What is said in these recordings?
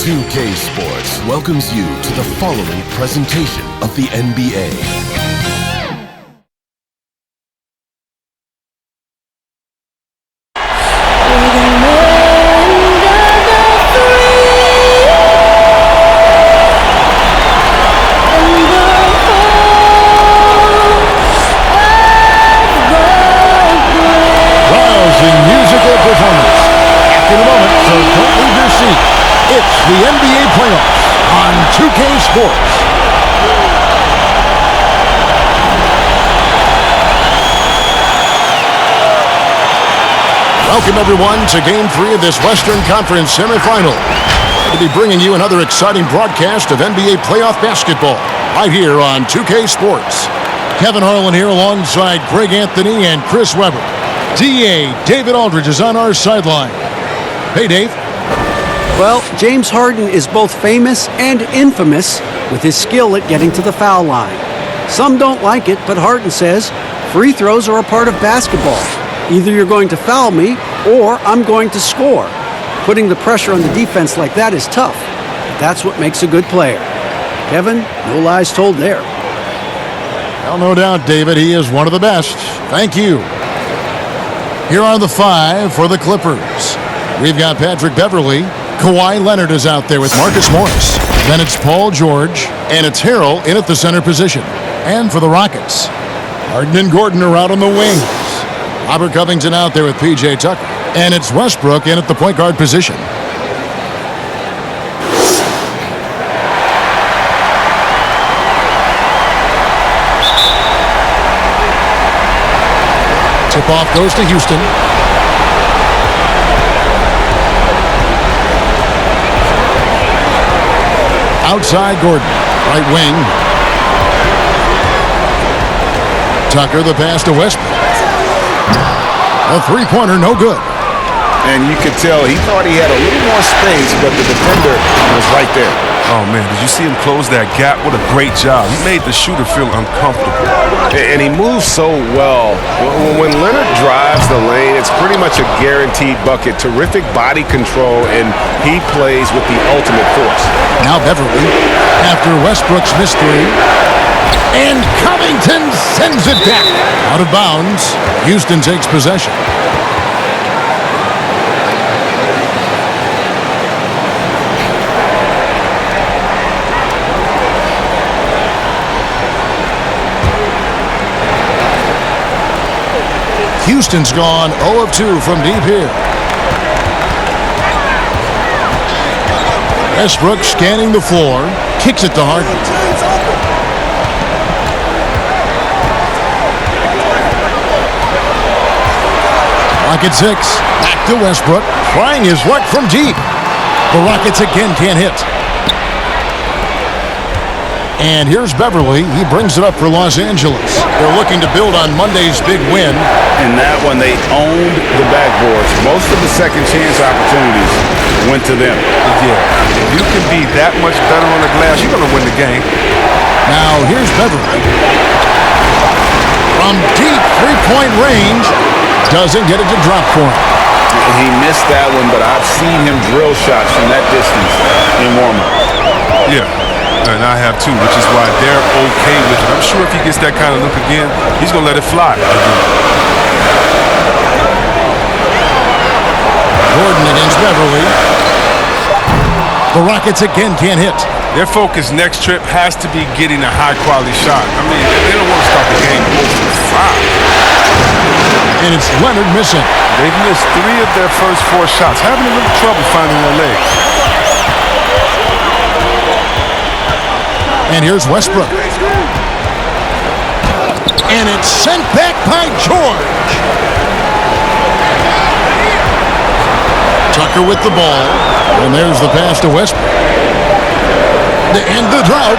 2K Sports welcomes you to the following presentation of the NBA. The NBA playoffs on 2K Sports. Welcome everyone to Game 3 of this Western Conference semifinal. To be bringing you another exciting broadcast of NBA playoff basketball right here on 2K Sports. Kevin Harlan here alongside Greg Anthony and Chris Webber. DA David Aldridge is on our sideline. Hey, Dave. Well, James Harden is both famous and infamous with his skill at getting to the foul line. Some don't like it, but Harden says free throws are a part of basketball. Either you're going to foul me or I'm going to score. Putting the pressure on the defense like that is tough, but that's what makes a good player. Kevin, no lies told there. Well, no doubt, David, he is one of the best. Thank you. Here are the five for the Clippers. We've got Patrick Beverley. Kawhi Leonard is out there with Marcus Morris. Then it's Paul George, and it's Harrell in at the center position. And for the Rockets, Harden and Gordon are out on the wings. Robert Covington out there with P.J. Tucker. And it's Westbrook in at the point guard position. Tip-off goes to Houston. Outside Gordon, right wing. Tucker, the pass to Westbrook. A three-pointer, no good. And you could tell he thought he had a little more space, but the defender was right there. Oh, man, did you see him close that gap? What a great job. He made the shooter feel uncomfortable. And he moves so well. When Leonard drives the lane, it's pretty much a guaranteed bucket. Terrific body control, and he plays with the ultimate force. Now Beverly, after Westbrook's missed three. And Covington sends it back. Out of bounds, Houston takes possession. Houston's gone 0 of 2 from deep here. Westbrook scanning the floor, kicks it to Harden. Rockets 6, back to Westbrook, trying his luck from deep. The Rockets again can't hit. And here's Beverly. He brings it up for Los Angeles. They're looking to build on Monday's big win. And that one, they owned the backboards. Most of the second chance opportunities went to them. Yeah, if you can be that much better on the glass, you're going to win the game. Now here's Beverly. From deep three-point range, doesn't get it to drop for him. He missed that one, but I've seen him drill shots from that distance in warm-up. Yeah. And I have too, which is why they're okay with it. I'm sure if he gets that kind of look again, he's going to let it fly again. Gordon against Beverly. The Rockets again can't hit. Their focus next trip has to be getting a high-quality shot. I mean, they don't want to start the game close to 5. And it's Leonard missing. They've missed 3 of their first 4 shots, having a little trouble finding their legs. And here's Westbrook. And it's sent back by George. Tucker with the ball. And there's the pass to Westbrook. To end the drought.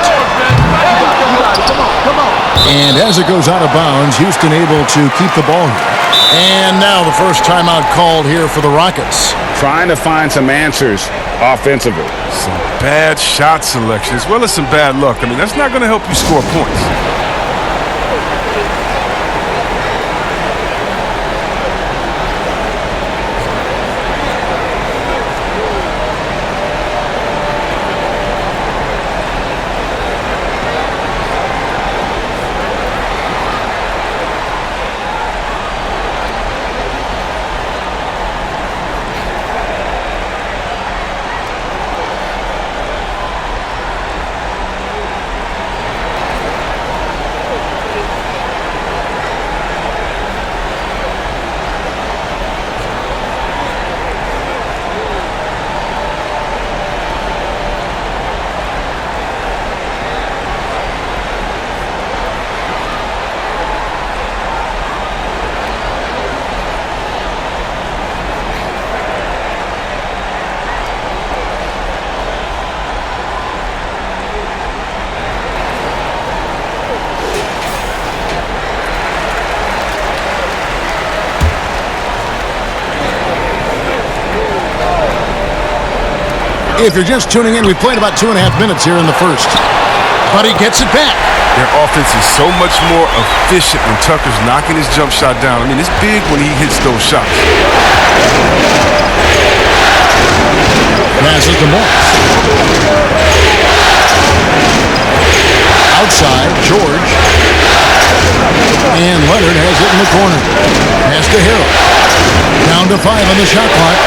And as it goes out of bounds, Houston able to keep the ball here. And now the first timeout called here for the Rockets. Trying to find some answers offensively. Some bad shot selection as well as some bad luck. I mean, that's not going to help you score points. If you're just tuning in, we played about 2.5 minutes here in the first. But he gets it back. Their offense is so much more efficient when Tucker's knocking his jump shot down. I mean, it's big when he hits those shots. Passes to Morris. Outside, George. And Leonard has it in the corner. Pass to Harrell. Down to 5 on the shot clock.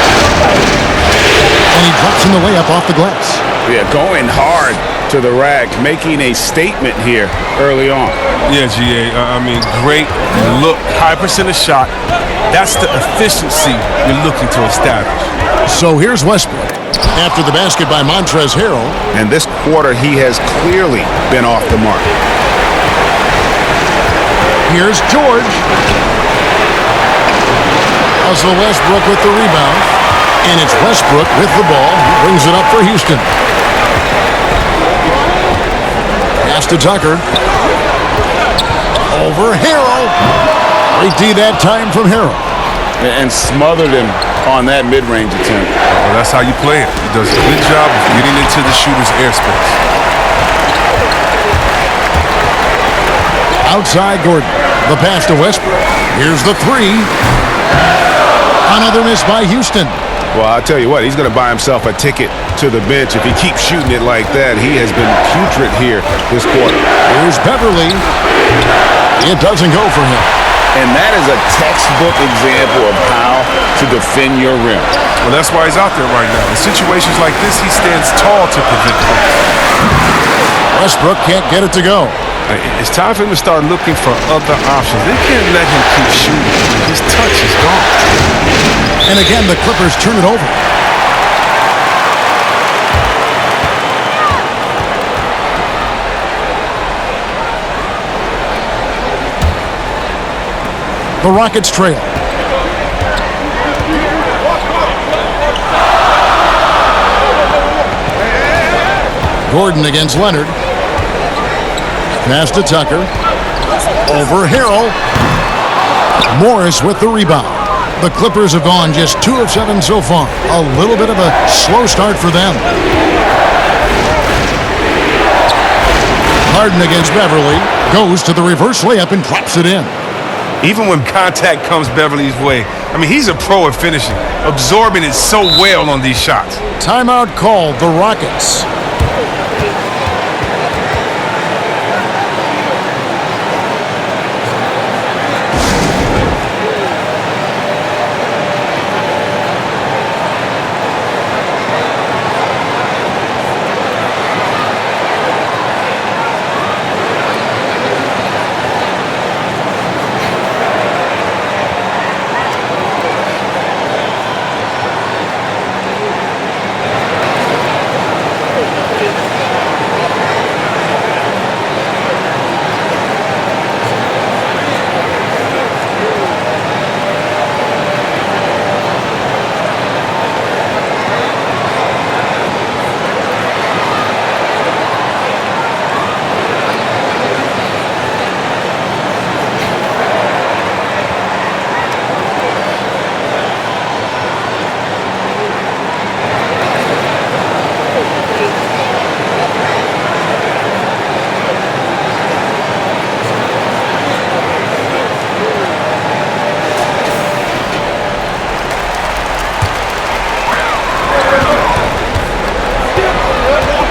And he drops in the layup off the glass. Yeah, going hard to the rack, making a statement here early on. Yeah, GA. I mean, great look. High percentage shot. That's the efficiency you're looking to establish. So here's Westbrook. After the basket by Montrezl Harrell. And this quarter, he has clearly been off the mark. Here's George. Russell Westbrook with the rebound. And it's Westbrook with the ball. He brings it up for Houston. Pass to Tucker. Over Harrell. Great D that time from Harrell. And smothered him on that mid-range attempt. Well, that's how you play it. He does a good job of getting into the shooter's airspace. Outside Gordon. The pass to Westbrook. Here's the three. Another miss by Houston. Well, I'll tell you what, he's going to buy himself a ticket to the bench if he keeps shooting it like that. He has been putrid here this quarter. Here's Beverly. It doesn't go for him. And that is a textbook example of how to defend your rim. Well, that's why he's out there right now. In situations like this, he stands tall to prevent points. Westbrook can't get it to go. It's time for him to start looking for other options. They can't let him keep shooting. His touch is gone. And again, the Clippers turn it over. The Rockets trail. Gordon against Leonard. Pass to Tucker. Over Harrell. Morris with the rebound. The Clippers have gone just 2 of 7 so far. A little bit of a slow start for them. Harden against Beverly. Goes to the reverse layup and drops it in. Even when contact comes Beverly's way, I mean, he's a pro at finishing, absorbing it so well on these shots. Timeout called, the Rockets.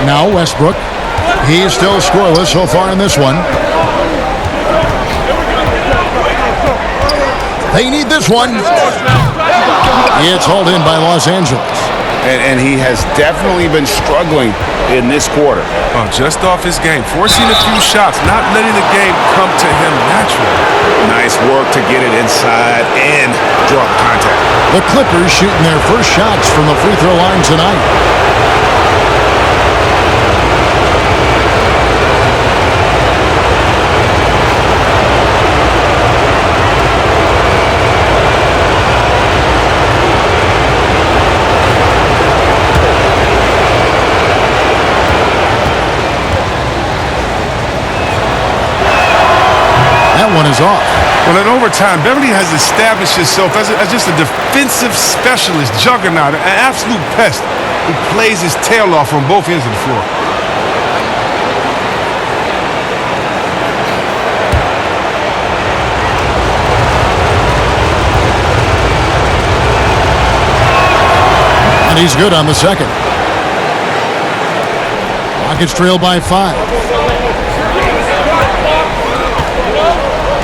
Now Westbrook. He's still scoreless so far in this one. They need this one. It's hauled in by Los Angeles. And he has definitely been struggling in this quarter. Oh, just off his game, forcing a few shots, not letting the game come to him naturally. Nice work to get it inside and drop contact. The Clippers shooting their first shots from the free throw line tonight. That one is off. Well, in overtime, Beverly has established himself as just a defensive specialist, juggernaut, an absolute pest. who plays his tail off on both ends of the floor. And he's good on the second. Rockets trail by 5.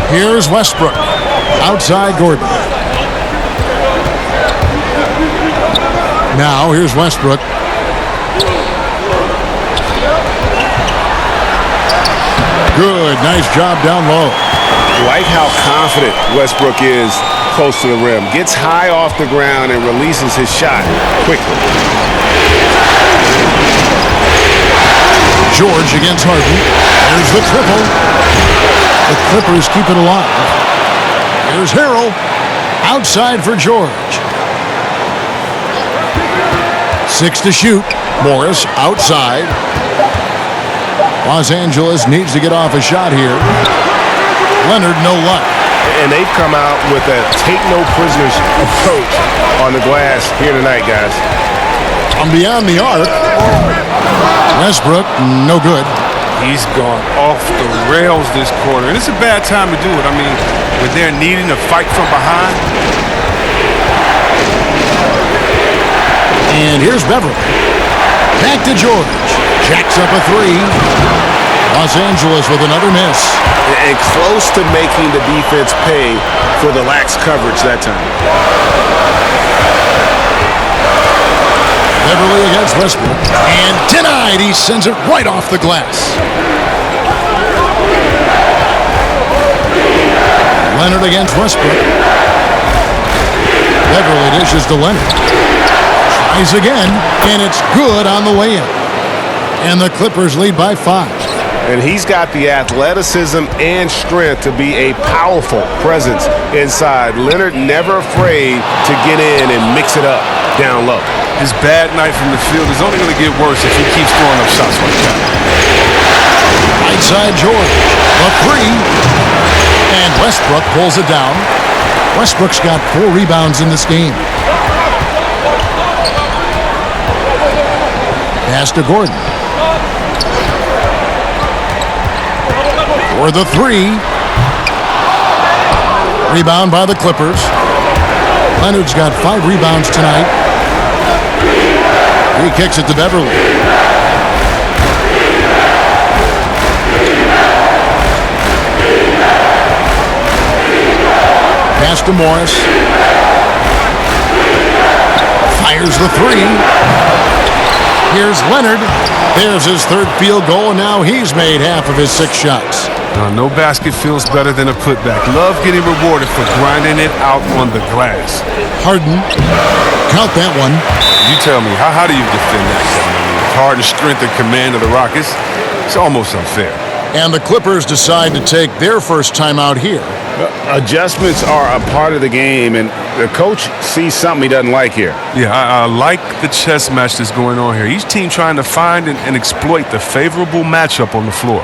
Here's Westbrook. Outside Gordon. Now here's Westbrook. Good, nice job down low. Like how confident Westbrook is close to the rim. Gets high off the ground and releases his shot quickly. George against Harden. There's the triple. The Clippers keep it alive. Here's Harrell. Outside for George. 6 to shoot. Morris outside. Los Angeles needs to get off a shot here. Leonard, no luck. And they've come out with a take-no-prisoners approach on the glass here tonight, guys. From beyond the arc. Westbrook, no good. He's gone off the rails this quarter. And it's a bad time to do it. I mean, when they're needing to fight from behind. And here's Beverly. Back to George. Jacks up a 3. Los Angeles with another miss. And close to making the defense pay for the lax coverage that time. Beverly against Westbrook. And denied. He sends it right off the glass. Leonard against Westbrook. Beverly dishes to Leonard. Tries again. And it's good on the way in. And the Clippers lead by 5. And he's got the athleticism and strength to be a powerful presence inside. Leonard never afraid to get in and mix it up down low. His bad night from the field is only going to get worse if he keeps throwing up shots like that. Right side George. The 3. And Westbrook pulls it down. Westbrook's got 4 rebounds in this game. Pass to Gordon. For the 3. Rebound by the Clippers. Leonard's got 5 rebounds tonight. He kicks it to Beverly. Pass to Morris. Fires the 3. Here's Leonard. There's his 3rd field goal, and now he's made half of his 6 shots. No basket feels better than a putback. Love getting rewarded for grinding it out on the glass. Harden. Count that one. You tell me, how do you defend that? Harden's strength and command of the Rockets, it's almost unfair. And the Clippers decide to take their first time out here. Adjustments are a part of the game, and the coach sees something he doesn't like here. Yeah, I like the chess match that's going on here. Each team trying to find and exploit the favorable matchup on the floor.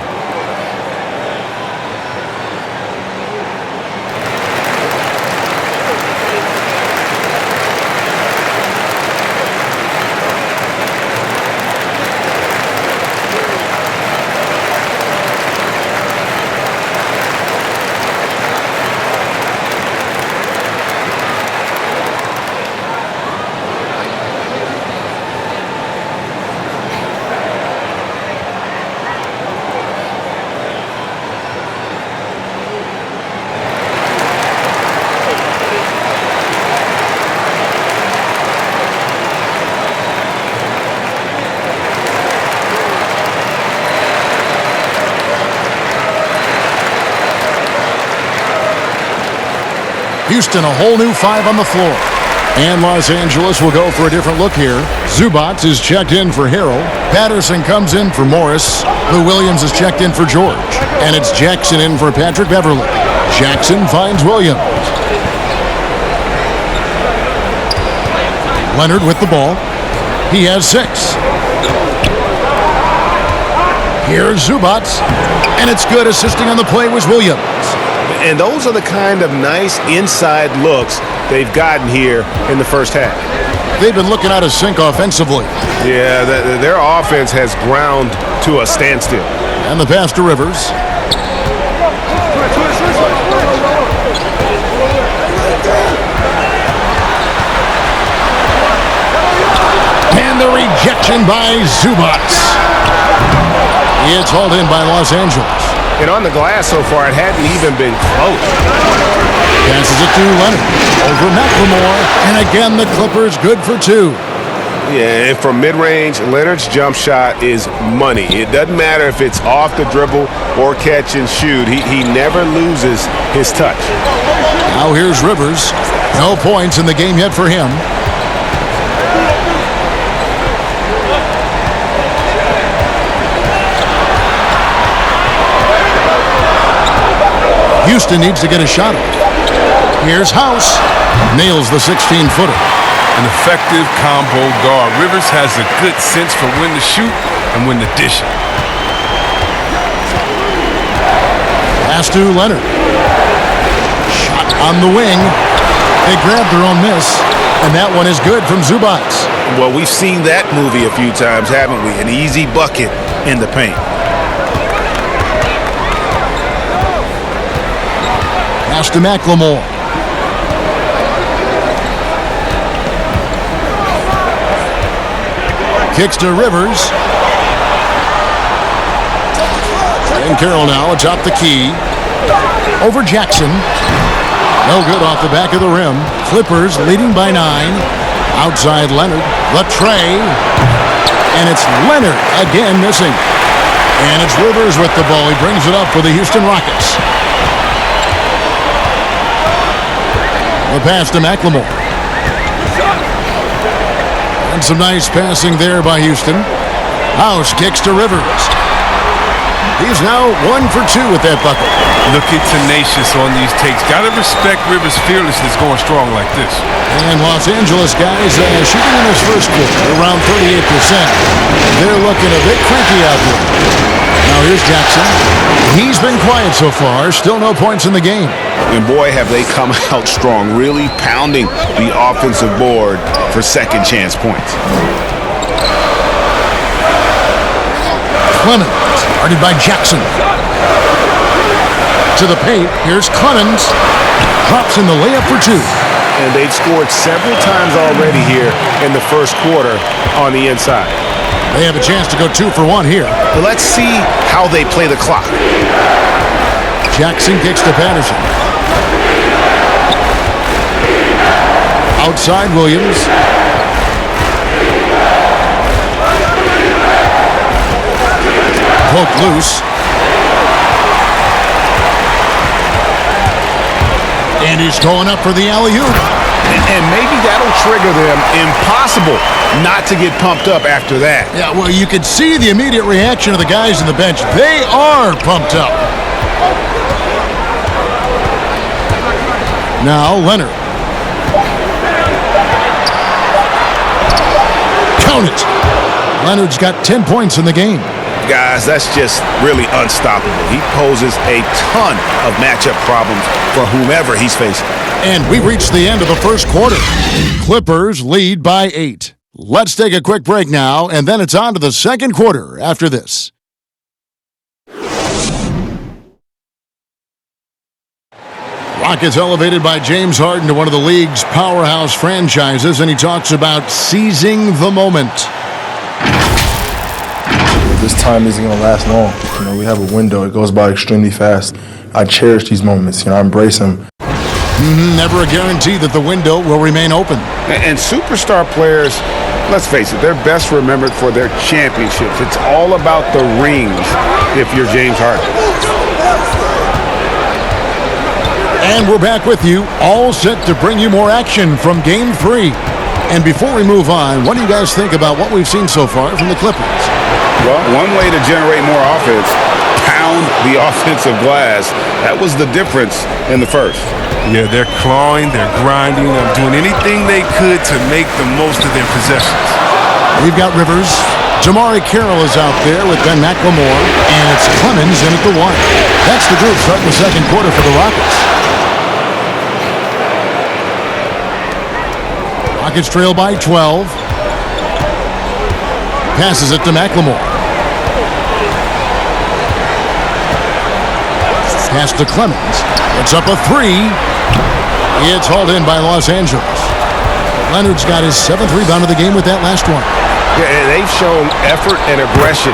Houston, a whole new 5 on the floor. And Los Angeles will go for a different look here. Zubac is checked in for Harrell. Patterson comes in for Morris. Lou Williams is checked in for George. And it's Jackson in for Patrick Beverly. Jackson finds Williams. Leonard with the ball. He has 6. Here's Zubac. And it's good. Assisting on the play was Williams. And those are the kind of nice inside looks they've gotten here in the first half. they've been looking out of sync offensively. Yeah, their offense has ground to a standstill. And the pass to Rivers. And the rejection by Zubats. It's hauled in by Los Angeles. And on the glass so far, it hadn't even been close. Passes it to Leonard. Over McLemore. And again, the Clippers good for two. Yeah, and from mid-range, Leonard's jump shot is money. It doesn't matter if it's off the dribble or catch and shoot. He never loses his touch. Now here's Rivers. No points in the game yet for him. Houston needs to get a shot up. Here's House. Nails the 16-footer. An effective combo guard. Rivers has a good sense for when to shoot and when to dish it. Pass to Leonard. Shot on the wing. They grabbed their own miss, and that one is good from Zubats. Well, we've seen that movie a few times, haven't we? An easy bucket in the paint. Pass to McLemore. Kicks to Rivers. And Carroll now atop the key. Over Jackson. No good off the back of the rim. Clippers leading by 9. Outside Leonard. Latrey. And it's Leonard again missing. And it's Rivers with the ball. He brings it up for the Houston Rockets. The pass to McLemore. And some nice passing there by Houston. House kicks to Rivers. He's now 1 for 2 with that bucket. Looking tenacious on these takes. Got to respect Rivers' fearlessness going strong like this. And Los Angeles guys shooting in this first quarter around 38%. They're looking a bit cranky out there. Now here's Jackson. He's been quiet so far. Still no points in the game. And boy, have they come out strong, really pounding the offensive board for second chance points. Clemens, guarded by Jackson. To the paint, here's Clemens. Drops in the layup for 2. And they've scored several times already here in the first quarter on the inside. They have a chance to go 2 for 1 here. But let's see how they play the clock. Jackson kicks to Patterson. Outside Williams. Poked loose. And he's going up for the alley-oop. And maybe that'll trigger them. Impossible not to get pumped up after that. Yeah, well, you could see the immediate reaction of the guys on the bench. They are pumped up. Now, Leonard. Count it. Leonard's got 10 points in the game. Guys, that's just really unstoppable. He poses a ton of matchup problems for whomever he's facing. And we've reached the end of the first quarter. Clippers lead by 8. Let's take a quick break now, and then it's on to the second quarter after this. Rockets elevated by James Harden to one of the league's powerhouse franchises, and he talks about seizing the moment. This time isn't going to last long. You know, we have a window. It goes by extremely fast. I cherish these moments. I embrace them. Never a guarantee that the window will remain open. And superstar players, let's face it, they're best remembered for their championships. It's all about the rings if you're James Harden. And we're back with you, all set to bring you more action from Game 3. And before we move on, what do you guys think about what we've seen so far from the Clippers? Well, one way to generate more offense, pound the offensive glass. That was the difference in the first. Yeah, they're clawing, they're grinding, they're doing anything they could to make the most of their possessions. We've got Rivers. Jamari Carroll is out there with Ben McLemore, and it's Clemens in at the 1. That's the group starting the second quarter for the Rockets. Rockets trail by 12. Passes it to McLemore. Pass to Clemens. It's up a three. It's hauled in by Los Angeles. Leonard's got his 7th rebound of the game with that last one. Yeah, and they've shown effort and aggression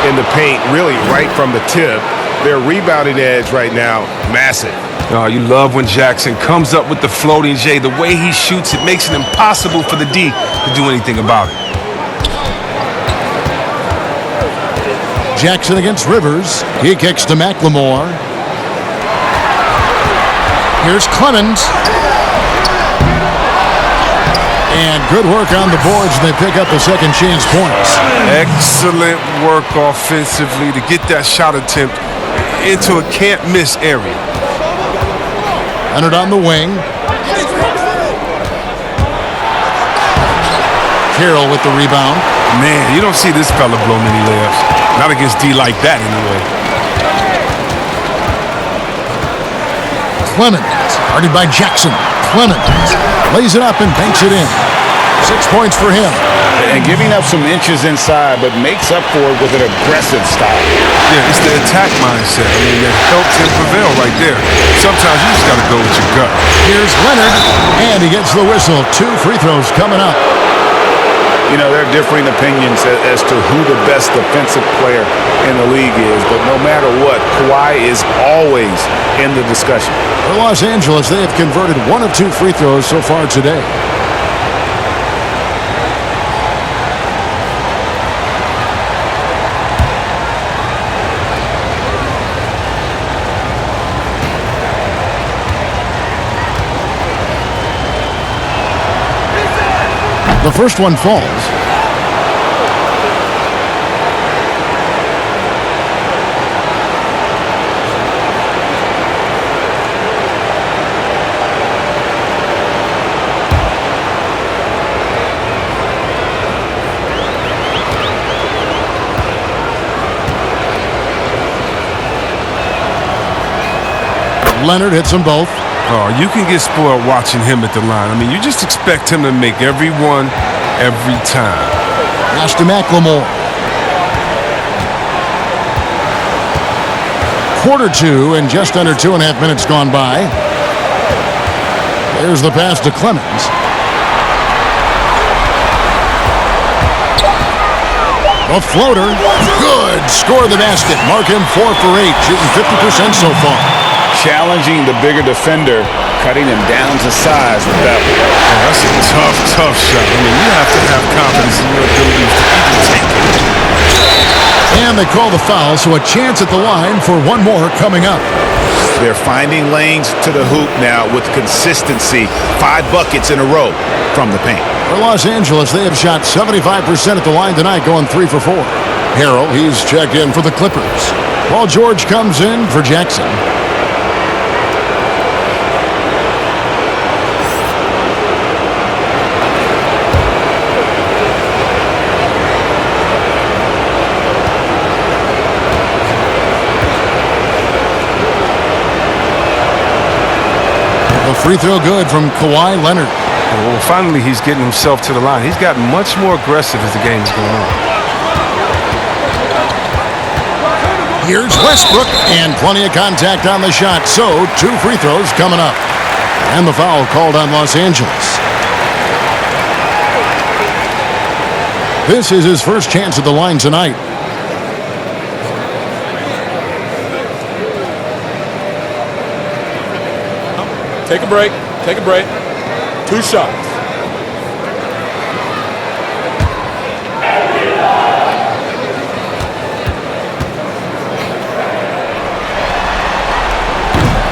in the paint, really right from the tip. Their rebounding edge right now, massive. You love when Jackson comes up with the floating J. The way he shoots, it makes it impossible for the D to do anything about it. Jackson against Rivers. He kicks to McLemore. Here's Clemens. And good work on the boards, and they pick up the second chance points. Excellent work offensively to get that shot attempt into a can't-miss area. Leonard on the wing. Carroll with the rebound. Man, you don't see this fella blow many layups. Not against D like that, anyway. Clemens, guarded by Jackson. Clemens lays it up and banks it in. 6 points for him. And giving up some inches inside, but makes up for it with an aggressive style. Yeah, it's the attack mindset. I mean, that helps him prevail right there. Sometimes you just got to go with your gut. Here's Leonard, and he gets the whistle. 2 free throws coming up. You know, there are differing opinions as to who the best defensive player in the league is, but no matter what, Kawhi is always in the discussion. For Los Angeles, they have converted 1 of 2 free throws so far today. The first one falls. Leonard hits them both. Oh, you can get spoiled watching him at the line. I mean, you just expect him to make every one, every time. Pass to McLemore. 1:45 and just under 2.5 minutes gone by. There's the pass to Clemens. A floater. Good. Score the basket. Mark him 4 for 8. Shooting 50% so far. Challenging the bigger defender, cutting him down to size with that one. Oh, that's a tough shot. I mean, you have to have confidence in your abilities to even take it. And they call the foul, so a chance at the line for one more coming up. They're finding lanes to the hoop now with consistency. 5 buckets in a row from the paint. For Los Angeles, they have shot 75% at the line tonight, going 3 for 4. Harrell, he's checked in for the Clippers. Paul George comes in for Jackson. Free throw good from Kawhi Leonard. Well, finally, he's getting himself to the line. He's gotten much more aggressive as the game is going on. Here's Westbrook, and plenty of contact on the shot. So, 2 free throws coming up. And the foul called on Los Angeles. This is his first chance at the line tonight. Take a break. Take a break. 2 shots.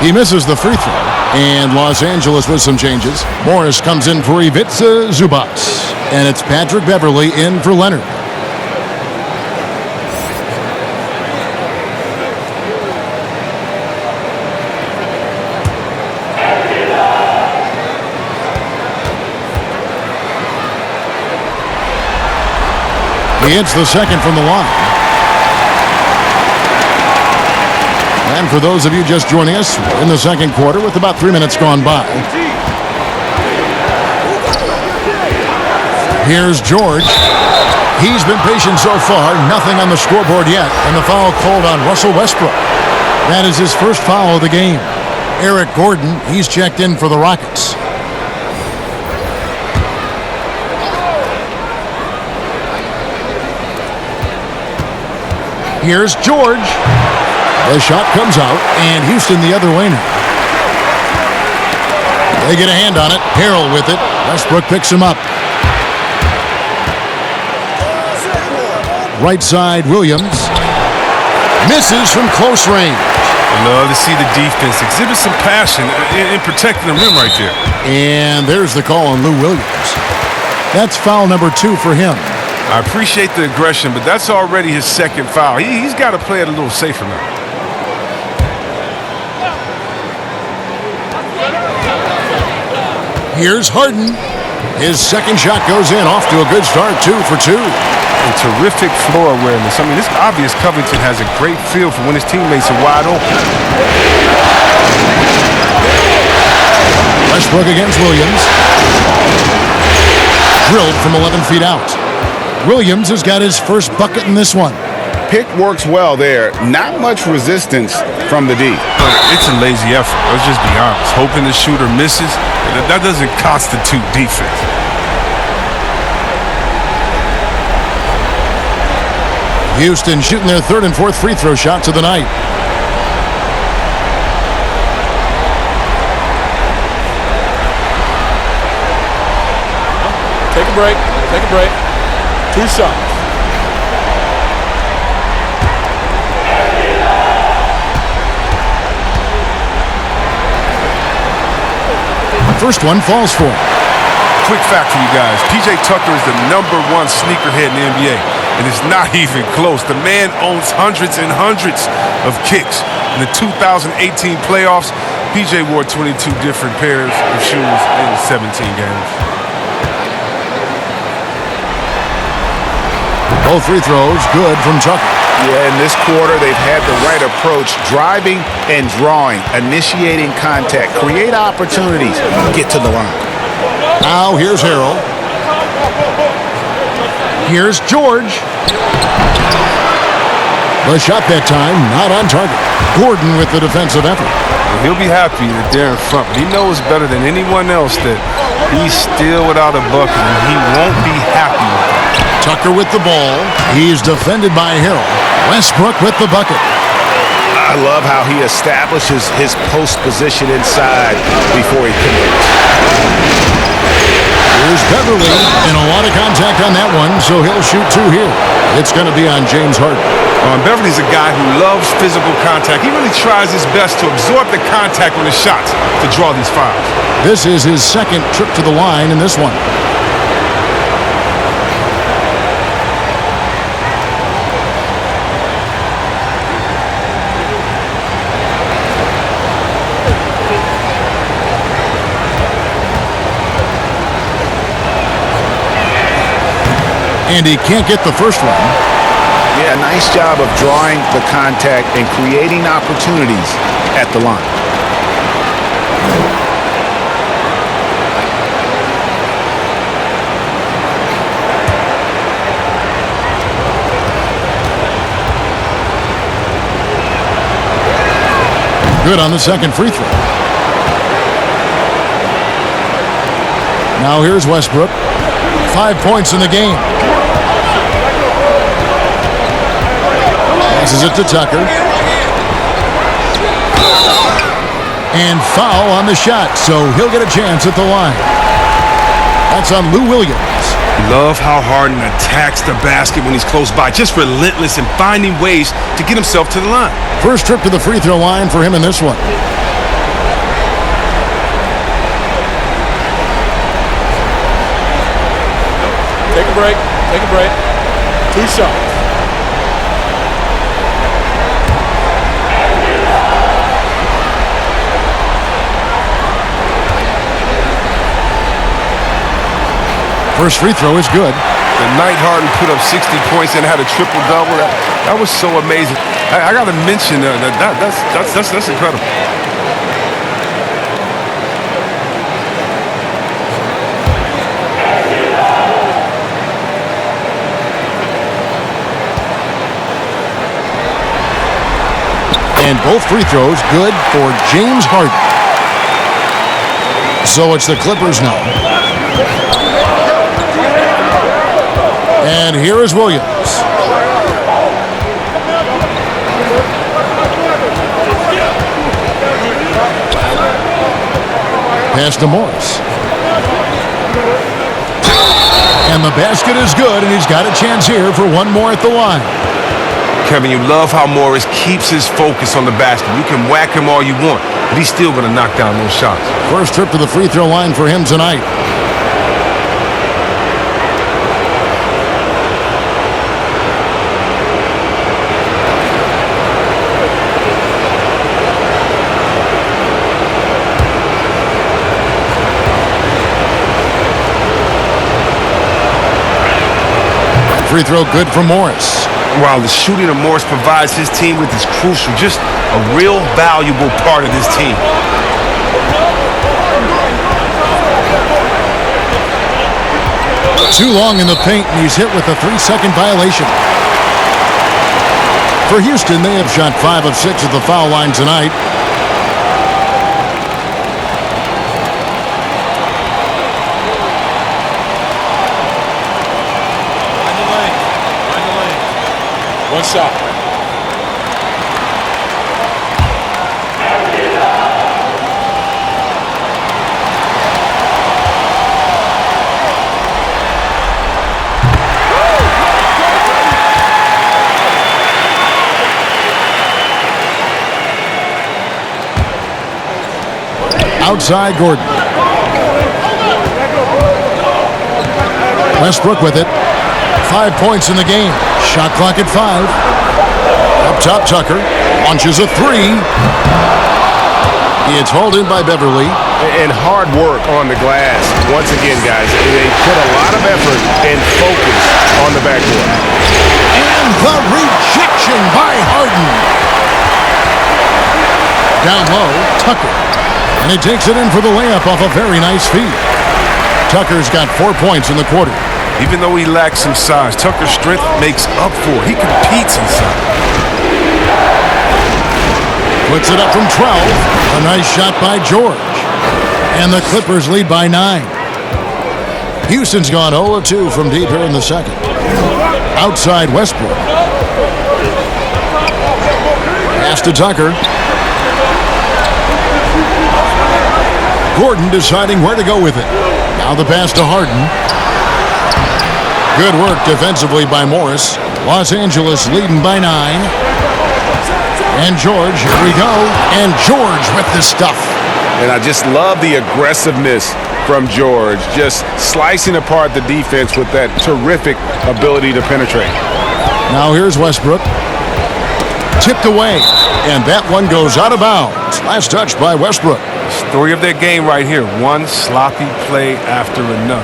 He misses the free throw. And Los Angeles with some changes. Morris comes in for Ivica Zubac. And it's Patrick Beverley in for Leonard. He hits the second from the line. And for those of you just joining us, we're in the second quarter with about 3 minutes gone by. Here's George. He's been patient so far. Nothing on the scoreboard yet. And the foul called on Russell Westbrook. That is his first foul of the game. Eric Gordon, he's checked in for the Rockets. Here's George. The shot comes out, and Houston the other way now. They get a hand on it. Harrell with it. Westbrook picks him up. Right side, Williams. Misses from close range. Love to see the defense exhibit some passion in protecting the rim right there. And there's the call on Lou Williams. That's foul number 2 for him. I appreciate the aggression, but that's already his second foul. He's got to play it a little safer now. Here's Harden. His second shot goes in, off to a good start, 2 for 2. And terrific floor awareness. I mean, it's obvious Covington has a great feel for when his teammates are wide open. Westbrook against Williams. Drilled from 11 feet out. Williams has got his first bucket in this one. Pick works well there. Not much resistance from the D. It's a lazy effort. Let's just be honest. Hoping the shooter misses, that doesn't constitute defense. Houston shooting their third and fourth free throw shots of the night. Take a break. Take a break. 2 shots. First one falls for him. Quick fact for you guys. P.J. Tucker is the #1 sneakerhead in the NBA. And it's not even close. The man owns hundreds and hundreds of kicks. In the 2018 playoffs, P.J. wore 22 different pairs of shoes in 17 games. Both free throws good from Tucker. Yeah, in this quarter, they've had the right approach. Driving and drawing. Initiating contact. Create opportunities. Get to the line. Now here's Harrell. Here's George. The shot that time, not on target. Gordon with the defensive effort. Well, he'll be happy that they're in front, but he knows better than anyone else that he's still without a bucket, and he won't be happy with it. Tucker with the ball. He's defended by Harrell. Westbrook with the bucket. I love how he establishes his post position inside before he commits. Here's Beverly, and a lot of contact on that one, so he'll shoot 2 here. It's going to be on James Harden. Beverly's a guy who loves physical contact. He really tries his best to absorb the contact on his shots to draw these fouls. This is his second trip to the line in this one. And he can't get the first one. Yeah, nice job of drawing the contact and creating opportunities at the line. Good on the second free throw. Now here's Westbrook. 5 points in the game. Passes it to Tucker. And foul on the shot, so he'll get a chance at the line. That's on Lou Williams. Love how Harden attacks the basket when he's close by. Just relentless in finding ways to get himself to the line. First trip to the free throw line for him in this one. Take a break. Take a break. 2 shots. First free throw is good. The night Harden put up 60 points and had a triple-double, that was so amazing. I got to mention that's incredible. And both free throws good for James Harden. So it's the Clippers now. And here is Williams. Pass to Morris. And the basket is good, and he's got a chance here for one more at the line. Kevin, you love how Morris keeps his focus on the basket. You can whack him all you want, but he's still going to knock down those shots. First trip to the free throw line for him tonight. Free throw good for Morris. While the shooting of Morris provides his team with is crucial, just a real valuable part of this team. Too long in the paint, and he's hit with a 3-second violation. For Houston, they have shot 5 of 6 at the foul line tonight. One shot. Outside Gordon. Westbrook with it. 5 points in the game. Shot clock at 5. Up top, Tucker launches a 3. It's hauled in by Beverly. And hard work on the glass. Once again, guys, they put a lot of effort and focus on the backboard. And the rejection by Harden. Down low, Tucker. And he takes it in for the layup off a very nice feed. Tucker's got 4 points in the quarter. Even though he lacks some size, Tucker's strength makes up for it. He competes inside. Puts it up from 12. A nice shot by George. And the Clippers lead by 9. Houston's gone 0 of 2 from deep here in the second. Outside Westbrook. Pass to Tucker. Gordon deciding where to go with it. Now the pass to Harden. Good work defensively by Morris. Los Angeles leading by 9. And George, here we go. And George with the stuff. And I just love the aggressiveness from George, just slicing apart the defense with that terrific ability to penetrate. Now here's Westbrook. Tipped away. And that one goes out of bounds. Last touch by Westbrook. Story of their game right here. One sloppy play after another.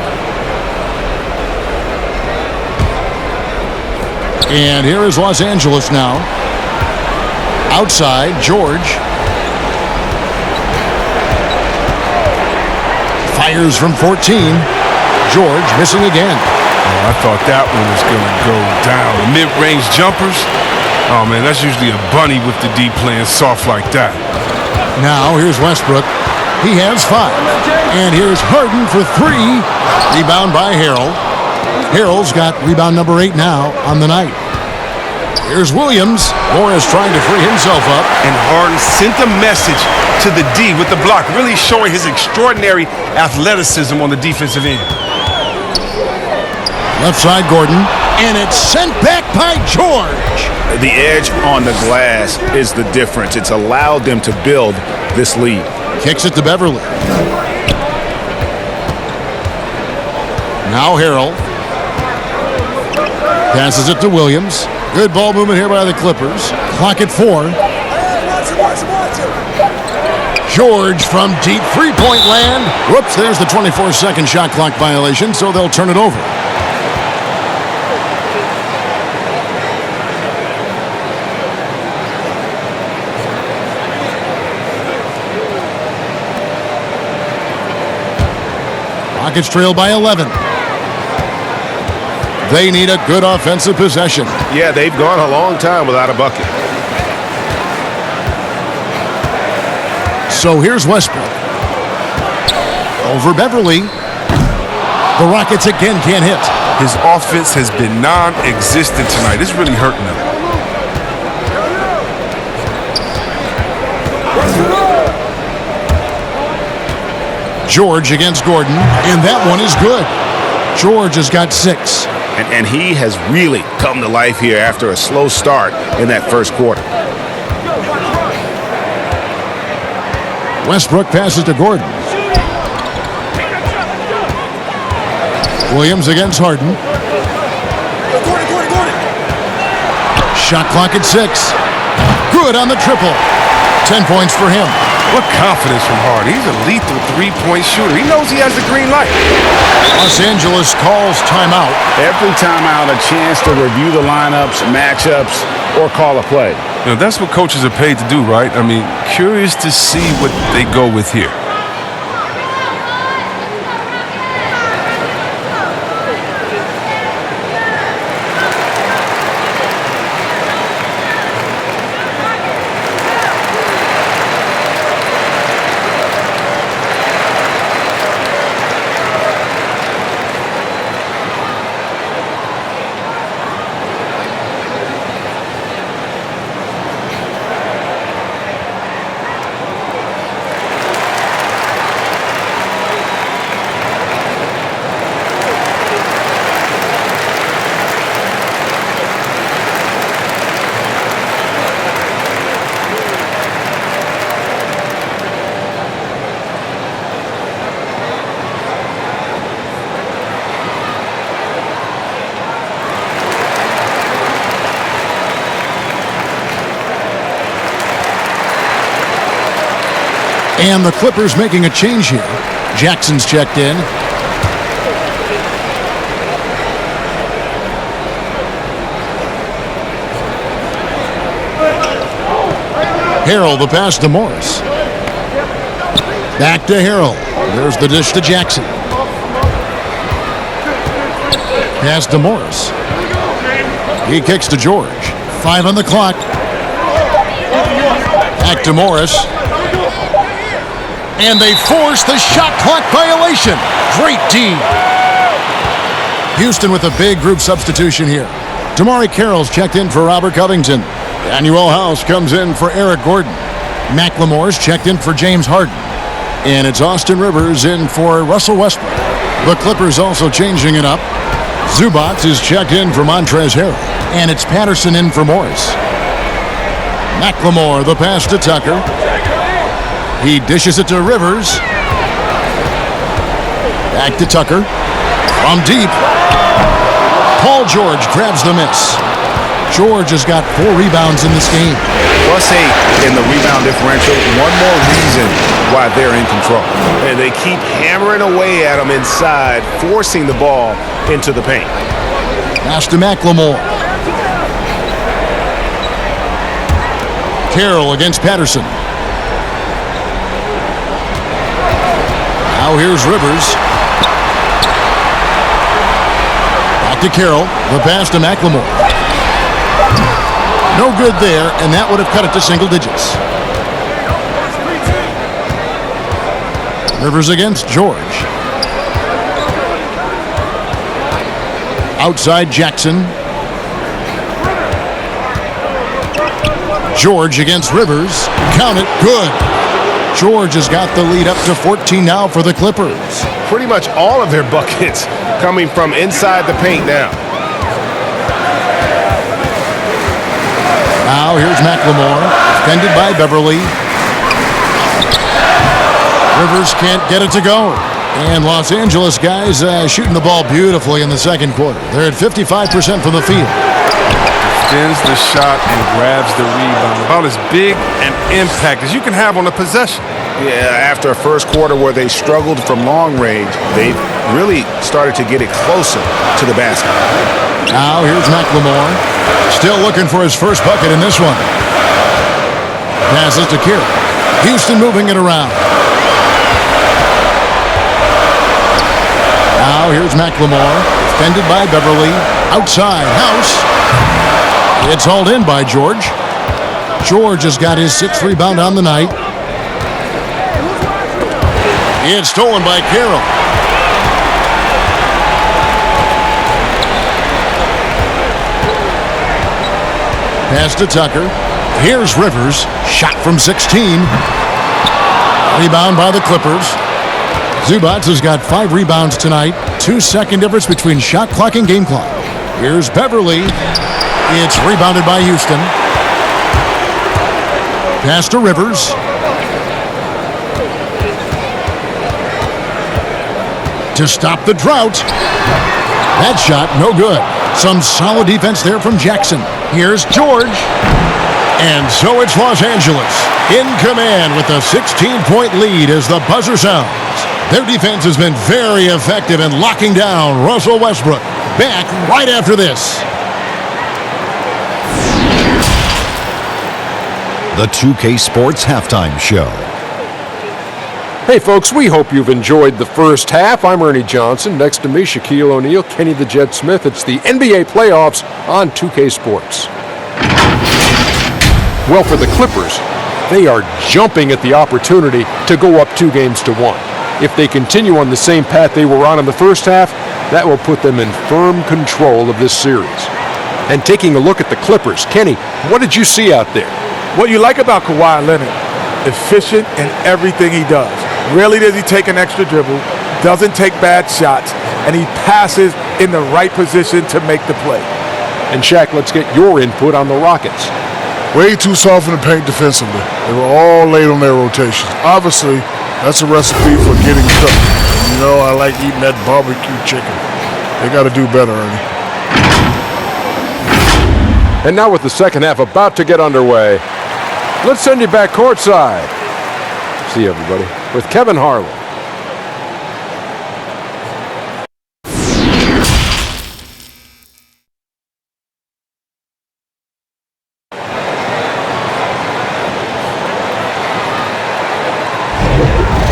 And here is Los Angeles now. Outside, George. Fires from 14. George missing again. Oh, I thought that one was going to go down. The mid-range jumpers. Oh, man, that's usually a bunny with the D playing soft like that. Now, here's Westbrook. He has 5. And here's Harden for 3. Rebound by Harrell. Harrell's got rebound number 8 now on the night. Here's Williams. Morris trying to free himself up. And Harden sent a message to the D with the block, really showing his extraordinary athleticism on the defensive end. Left side, Gordon. And it's sent back by George. The edge on the glass is the difference. It's allowed them to build this lead. Kicks it to Beverly. Now Harrell. Passes it to Williams. Good ball movement here by the Clippers. Clock at 4. George from deep three-point land. Whoops, there's the 24-second shot clock violation, so they'll turn it over. Rockets trail by 11. They need a good offensive possession. Yeah, they've gone a long time without a bucket. So here's Westbrook. Over Beverly. The Rockets again can't hit. His offense has been non-existent tonight. It's really hurting him. George against Gordon, and that one is good. George has got 6. And he has really come to life here after a slow start in that first quarter. Westbrook passes to Gordon. Williams against Harden. Shot clock at 6. Good on the triple. 10 points for him. What confidence from Harden. He's a lethal three-point shooter. He knows he has the green light. Los Angeles calls timeout. Every timeout, a chance to review the lineups, matchups, or call a play. You know, that's what coaches are paid to do, right? I mean, curious to see what they go with here. And the Clippers making a change here. Jackson's checked in. Harrell, the pass to Morris. Back to Harrell. There's the dish to Jackson. Pass to Morris. He kicks to George. 5 on the clock. Back to Morris. And they force the shot clock violation. Great D. Houston with a big group substitution here. Damari Carroll's checked in for Robert Covington. Daniel House comes in for Eric Gordon. McLemore's checked in for James Harden. And it's Austin Rivers in for Russell Westbrook. The Clippers also changing it up. Zubac is checked in for Montrezl Harrell. And it's Patterson in for Morris. McLemore, the pass to Tucker. He dishes it to Rivers. Back to Tucker. From deep. Paul George grabs the miss. George has got 4 rebounds in this game. +8 in the rebound differential. One more reason why they're in control. And they keep hammering away at him inside, forcing the ball into the paint. Pass to McLemore. Carroll against Patterson. Now here's Rivers. Back to Carroll. The pass to McLemore. No good there, and that would have cut it to single digits. Rivers against George. Outside Jackson. George against Rivers. Count it. Good. George has got the lead up to 14 now for the Clippers. Pretty much all of their buckets coming from inside the paint now. Now here's McLemore, defended by Beverly. Rivers can't get it to go. And Los Angeles guys shooting the ball beautifully in the second quarter. They're at 55% from the field. Extends the shot and grabs the rebound. About as big an impact as you can have on a possession. Yeah, after a first quarter where they struggled from long range, they've really started to get it closer to the basket. Now here's McLemore. Still looking for his first bucket in this one. Passes to Carroll. Houston moving it around. Now here's McLemore. Defended by Beverly. Outside House. It's hauled in by George. George has got his 6th rebound on the night. It's stolen by Carroll. Pass to Tucker. Here's Rivers. Shot from 16. Rebound by the Clippers. Zubac has got 5 rebounds tonight. 2-second difference between shot clock and game clock. Here's Beverly. It's rebounded by Houston. Pass to Rivers. To stop the drought. That shot, no good. Some solid defense there from Jackson. Here's George. And so it's Los Angeles in command with a 16-point lead as the buzzer sounds. Their defense has been very effective in locking down Russell Westbrook. Back right after this. The 2K Sports Halftime Show. Hey folks, we hope you've enjoyed the first half. I'm Ernie Johnson. Next to me, Shaquille O'Neal, Kenny the Jet Smith. It's the NBA playoffs on 2K Sports. Well, for the Clippers, they are jumping at the opportunity to go up 2-1. If they continue on the same path they were on in the first half, that will put them in firm control of this series. And taking a look at the Clippers, Kenny, what did you see out there? What you like about Kawhi Leonard, efficient in everything he does. Rarely does he take an extra dribble, doesn't take bad shots, and he passes in the right position to make the play. And Shaq, let's get your input on the Rockets. Way too soft in the paint defensively. They were all late on their rotations. Obviously, that's a recipe for getting cooked. You know, I like eating that barbecue chicken. They got to do better, Ernie. And now with the second half about to get underway, let's send you back courtside. See you, everybody, with Kevin Harlan.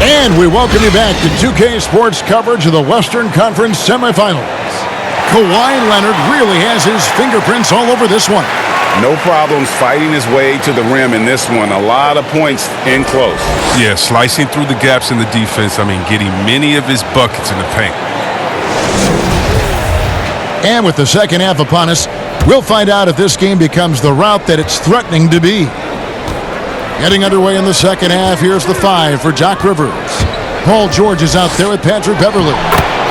And we welcome you back to 2K Sports coverage of the Western Conference semifinals. Kawhi Leonard really has his fingerprints all over this one. No problems fighting his way to the rim in this one. A lot of points in close. Yeah, slicing through the gaps in the defense. Getting many of his buckets in the paint. And with the second half upon us, we'll find out if this game becomes the route that it's threatening to be. Getting underway in the second half, here's the 5 for Doc Rivers. Paul George is out there with Patrick Beverly.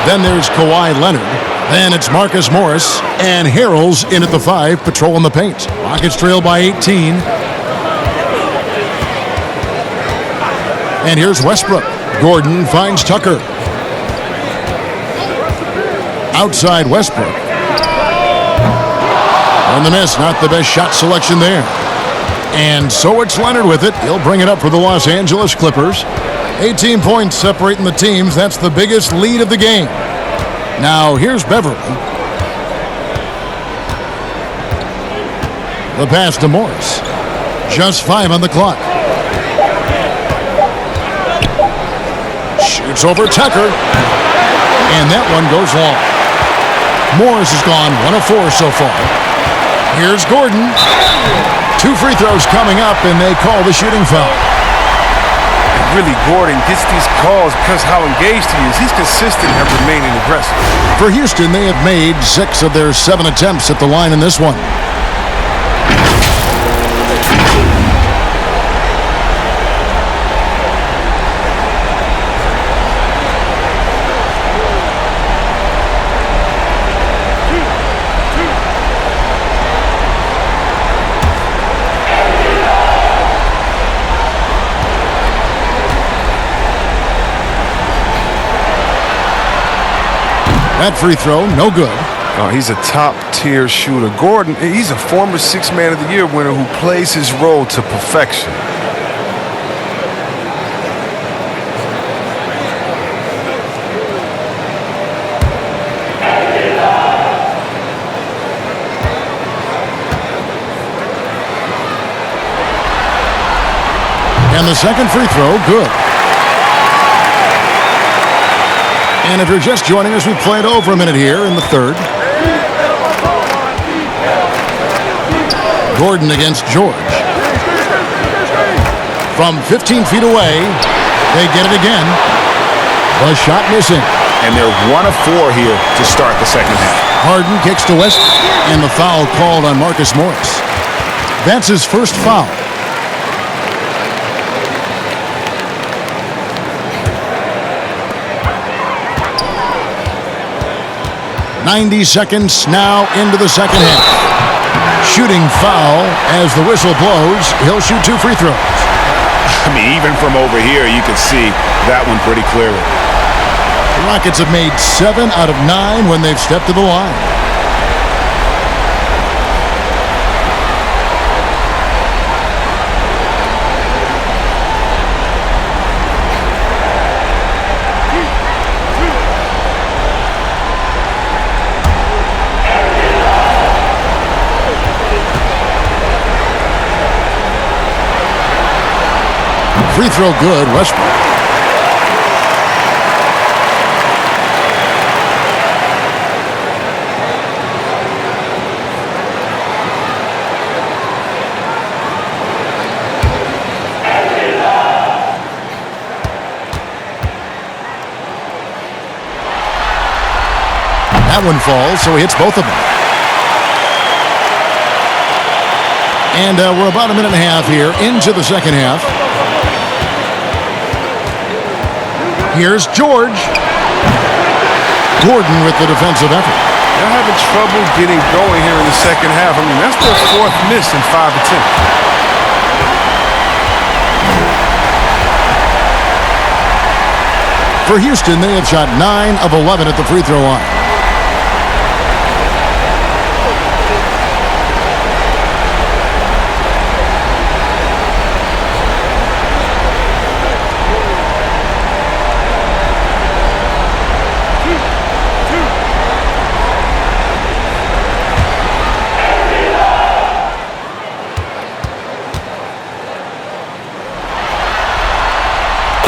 Then there's Kawhi Leonard. Then it's Marcus Morris. And Harrell's in at the 5, patrolling the paint. Rockets trail by 18. And here's Westbrook. Gordon finds Tucker. Outside Westbrook. And the miss, not the best shot selection there. And so it's Leonard with it. He'll bring it up for the Los Angeles Clippers. 18 points separating the teams. That's the biggest lead of the game. Now here's Beverly. The pass to Morris. Just 5 on the clock. Shoots over Tucker. And that one goes long. Morris has gone 1 of 4 so far. Here's Gordon. 2 free throws coming up, and they call the shooting foul. Really, Gordon gets these calls because how engaged he is. He's consistent and remaining aggressive. For Houston, they have made 6 of their 7 attempts at the line in this one. That free throw, no good. Oh, he's a top-tier shooter. Gordon, he's a former 6th Man of the Year winner who plays his role to perfection. And the second free throw, good. And if you're just joining us, we played over a minute here in the third. Gordon against George. From 15 feet away, they get it again. The shot missing. And they're 1 of 4 here to start the second half. Harden kicks to Westbrook, and the foul called on Marcus Morris. That's his first foul. "90 seconds now into the second half. Shooting foul as the whistle blows. He'll shoot 2 free throws. I mean, even from over here, you can see that one pretty clearly. The Rockets have made 7 out of 9 when they've stepped to the line. Free throw good, Westbrook. That one falls, so he hits both of them. And we're about a minute and a half here into the second half. Here's George. Gordon with the defensive effort. They're having trouble getting going here in the second half. I mean, that's their 4th miss in 5 attempts. For Houston, they have shot 9 of 11 at the free throw line.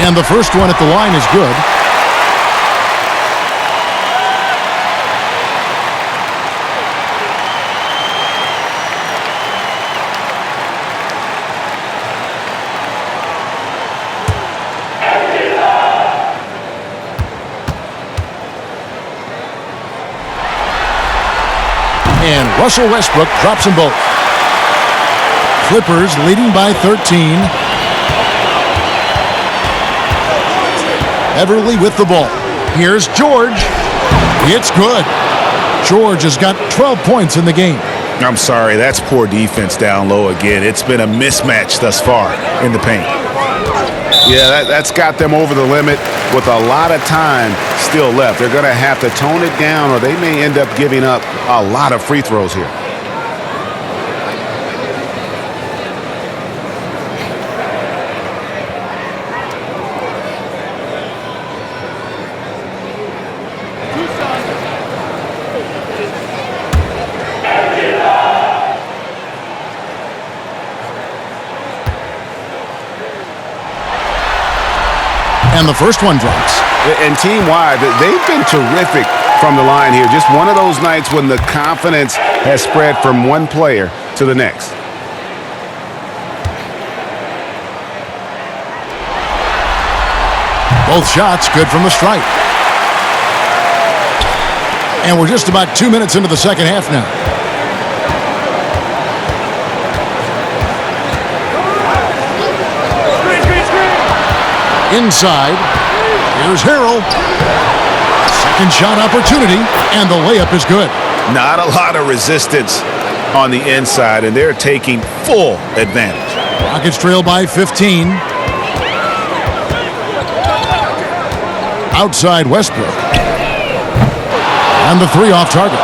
And the first one at the line is good. And Russell Westbrook drops them both. Clippers leading by 13. Beverly with the ball. Here's George. It's good. George has got 12 points in the game. I'm sorry, that's poor defense down low again. It's been a mismatch thus far in the paint. Yeah, that's got them over the limit with a lot of time still left. They're going to have to tone it down or they may end up giving up a lot of free throws here. And the first one drops. And team-wide, they've been terrific from the line here. Just one of those nights when the confidence has spread from one player to the next. Both shots good from the stripe. And we're just about 2 minutes into the second half now. Inside, here's Harrell. Second shot opportunity, and the layup is good. Not a lot of resistance on the inside, and they're taking full advantage. Rockets trail by 15. Outside Westbrook. And the 3 off target.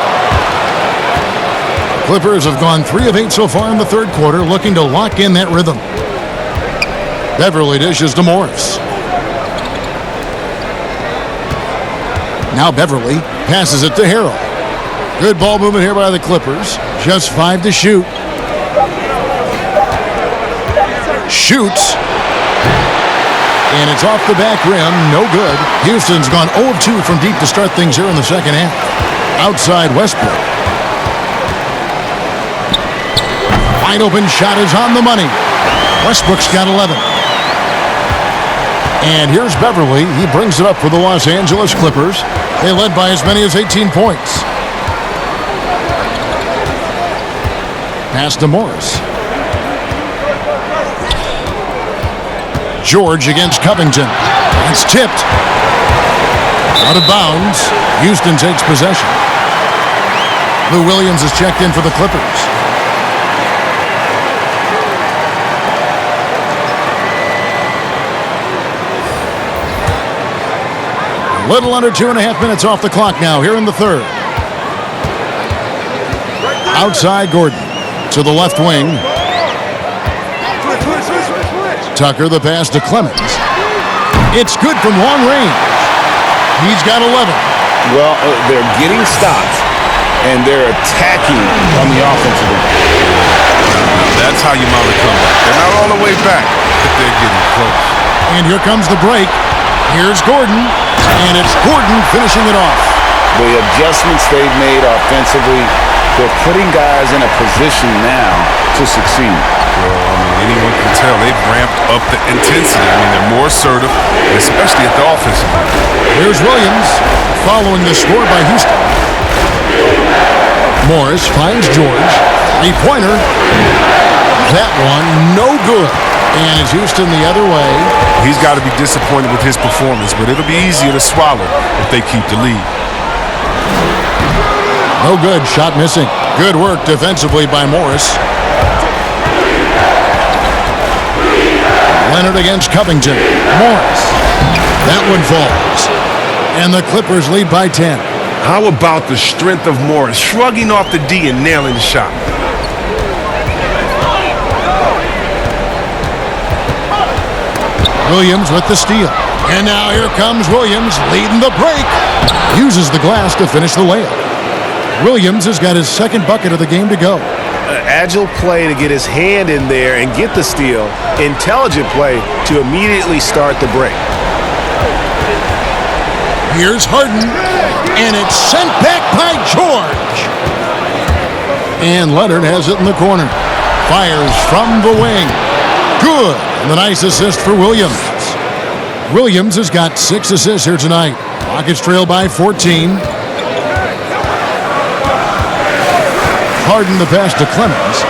Clippers have gone 3 of 8 so far in the third quarter, looking to lock in that rhythm. Beverly dishes to Morris. Now Beverly passes it to Harrell. Good ball movement here by the Clippers. Just 5 to shoot. Shoots. And it's off the back rim. No good. Houston's gone 0 of 2 from deep to start things here in the second half. Outside Westbrook. Wide open shot is on the money. Westbrook's got 11. And here's Beverly. He brings it up for the Los Angeles Clippers. They led by as many as 18 points. Pass to Morris. George against Covington. It's tipped. Out of bounds. Houston takes possession. Lou Williams is checked in for the Clippers. A little under 2.5 minutes off the clock now here in the third. Outside Gordon to the left wing. Tucker the pass to Clemens. It's good from long range. He's got 11. Well, they're getting stops, and they're attacking on the offensive end. That's how you mount a comeback. They're not all the way back, but they're getting close. And here comes the break. Here's Gordon, and it's Gordon finishing it off. The adjustments they've made offensively, they're putting guys in a position now to succeed. Well, I mean, anyone can tell they've ramped up the intensity. I mean, they're more assertive, especially at the offensive end. Here's Williams following the score by Houston. Morris finds George. Three-pointer. That one no good. And it's Houston the other way. He's got to be disappointed with his performance, but it'll be easier to swallow if they keep the lead. No good. Shot missing. Good work defensively by Morris. Leonard against Covington. Morris. That one falls. And the Clippers lead by 10. How about the strength of Morris shrugging off the D and nailing the shot? Williams with the steal. And now here comes Williams leading the break. Uses the glass to finish the layup. Williams has got his second bucket of the game to go. Agile play to get his hand in there and get the steal. Intelligent play to immediately start the break. Here's Harden. And it's sent back by George. And Leonard has it in the corner. Fires from the wing. Good. And the nice assist for Williams. Williams has got 6 assists here tonight. Rockets trail by 14. Harden the pass to Clemens.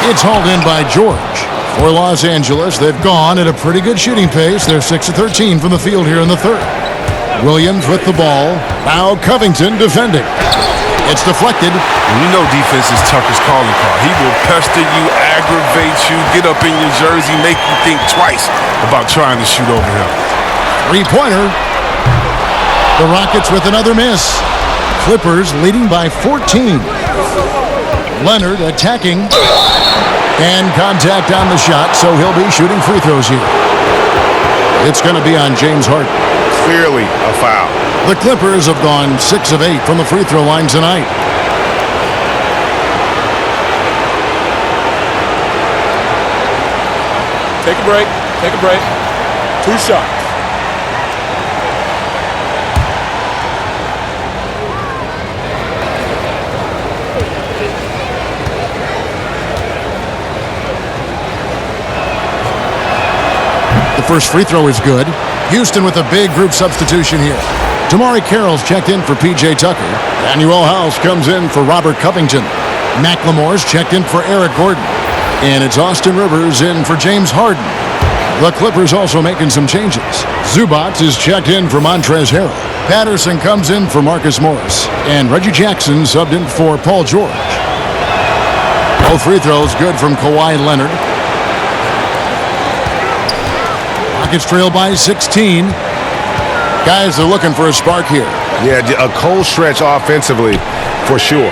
It's hauled in by George. For Los Angeles, they've gone at a pretty good shooting pace. They're 6 of 13 from the field here in the third. Williams with the ball. Now Covington defending. It's deflected. You know defense is Tucker's calling card. He will pester you, aggravate you, get up in your jersey, make you think twice about trying to shoot over him. Three-pointer. The Rockets with another miss. Clippers leading by 14. Leonard attacking. And contact on the shot, so he'll be shooting free throws here. It's going to be on James Harden. Clearly a foul. The Clippers have gone 6 of 8 from the free throw line tonight. Take a break. Take a break. 2 shots. The first free throw is good. Houston with a big group substitution here. Tamari Carroll's checked in for P.J. Tucker. Daniel House comes in for Robert Covington. McLemore's checked in for Eric Gordon. And it's Austin Rivers in for James Harden. The Clippers also making some changes. Zubac is checked in for Montrezl Harrell. Patterson comes in for Marcus Morris. And Reggie Jackson subbed in for Paul George. Both free throws good from Kawhi Leonard. Rockets trail by 16. Guys are looking for a spark here. Yeah, a cold stretch offensively for sure.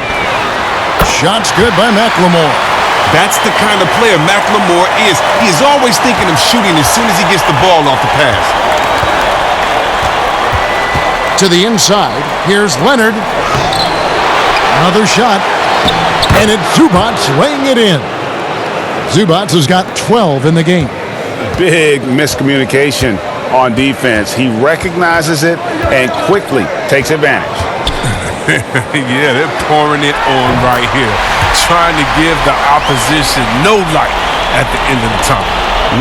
Shots good by McLemore. That's the kind of player McLemore is. He is always thinking of shooting as soon as he gets the ball off the pass. To the inside. Here's Leonard. Another shot. And it's Zubac laying it in. Zubac has got 12 in the game. Big miscommunication on defense. He recognizes it and quickly takes advantage. Yeah, they're pouring it on right here, trying to give the opposition no light at the end of the tunnel.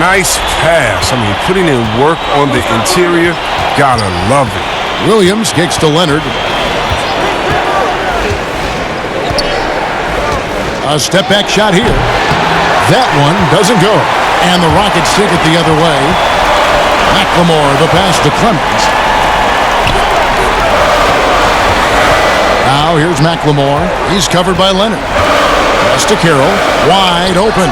Nice pass. I mean, putting in work on the interior, gotta love it. Williams kicks to Leonard. A step-back shot here. That one doesn't go. And the Rockets take it the other way. McLemore, the pass to Clemens. Now here's McLemore. He's covered by Leonard. Pass to Carroll. Wide open.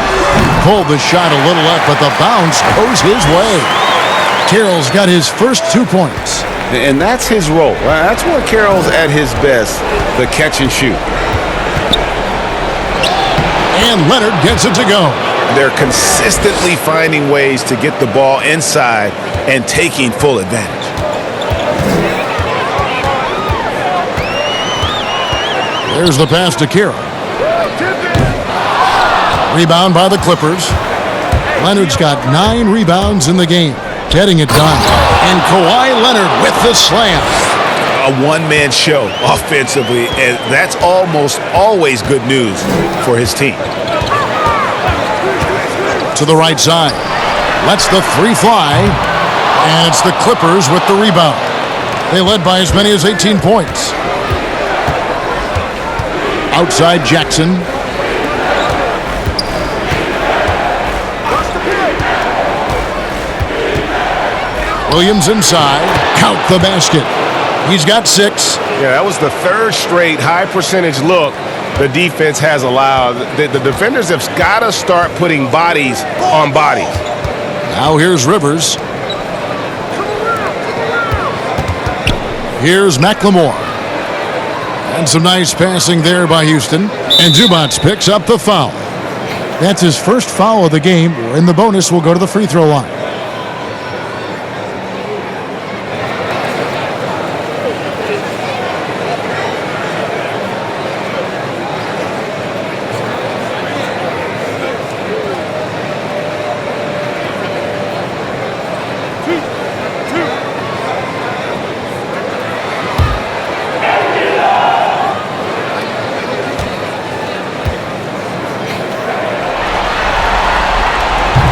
Pulled the shot a little up, but the bounce goes his way. Carroll's got his first 2 points. And that's his role. That's where Carroll's at his best, the catch and shoot. And Leonard gets it to go. They're consistently finding ways to get the ball inside and taking full advantage. There's the pass to Carroll. Rebound by the Clippers. Leonard's got 9 rebounds in the game. Getting it done. And Kawhi Leonard with the slam. A one-man show offensively, and that's almost always good news for his team. To the right side. Lets the 3 fly. And it's the Clippers with the rebound. They led by as many as 18 points. Outside Jackson. Williams inside. Count the basket. He's got 6. Yeah, that was the 3rd straight high percentage look the defense has allowed. The defenders have got to start putting bodies on bodies. Now here's Rivers. Here's McLemore. And some nice passing there by Houston. And Zubac picks up the foul. That's his first foul of the game. In the bonus, will go to the free throw line.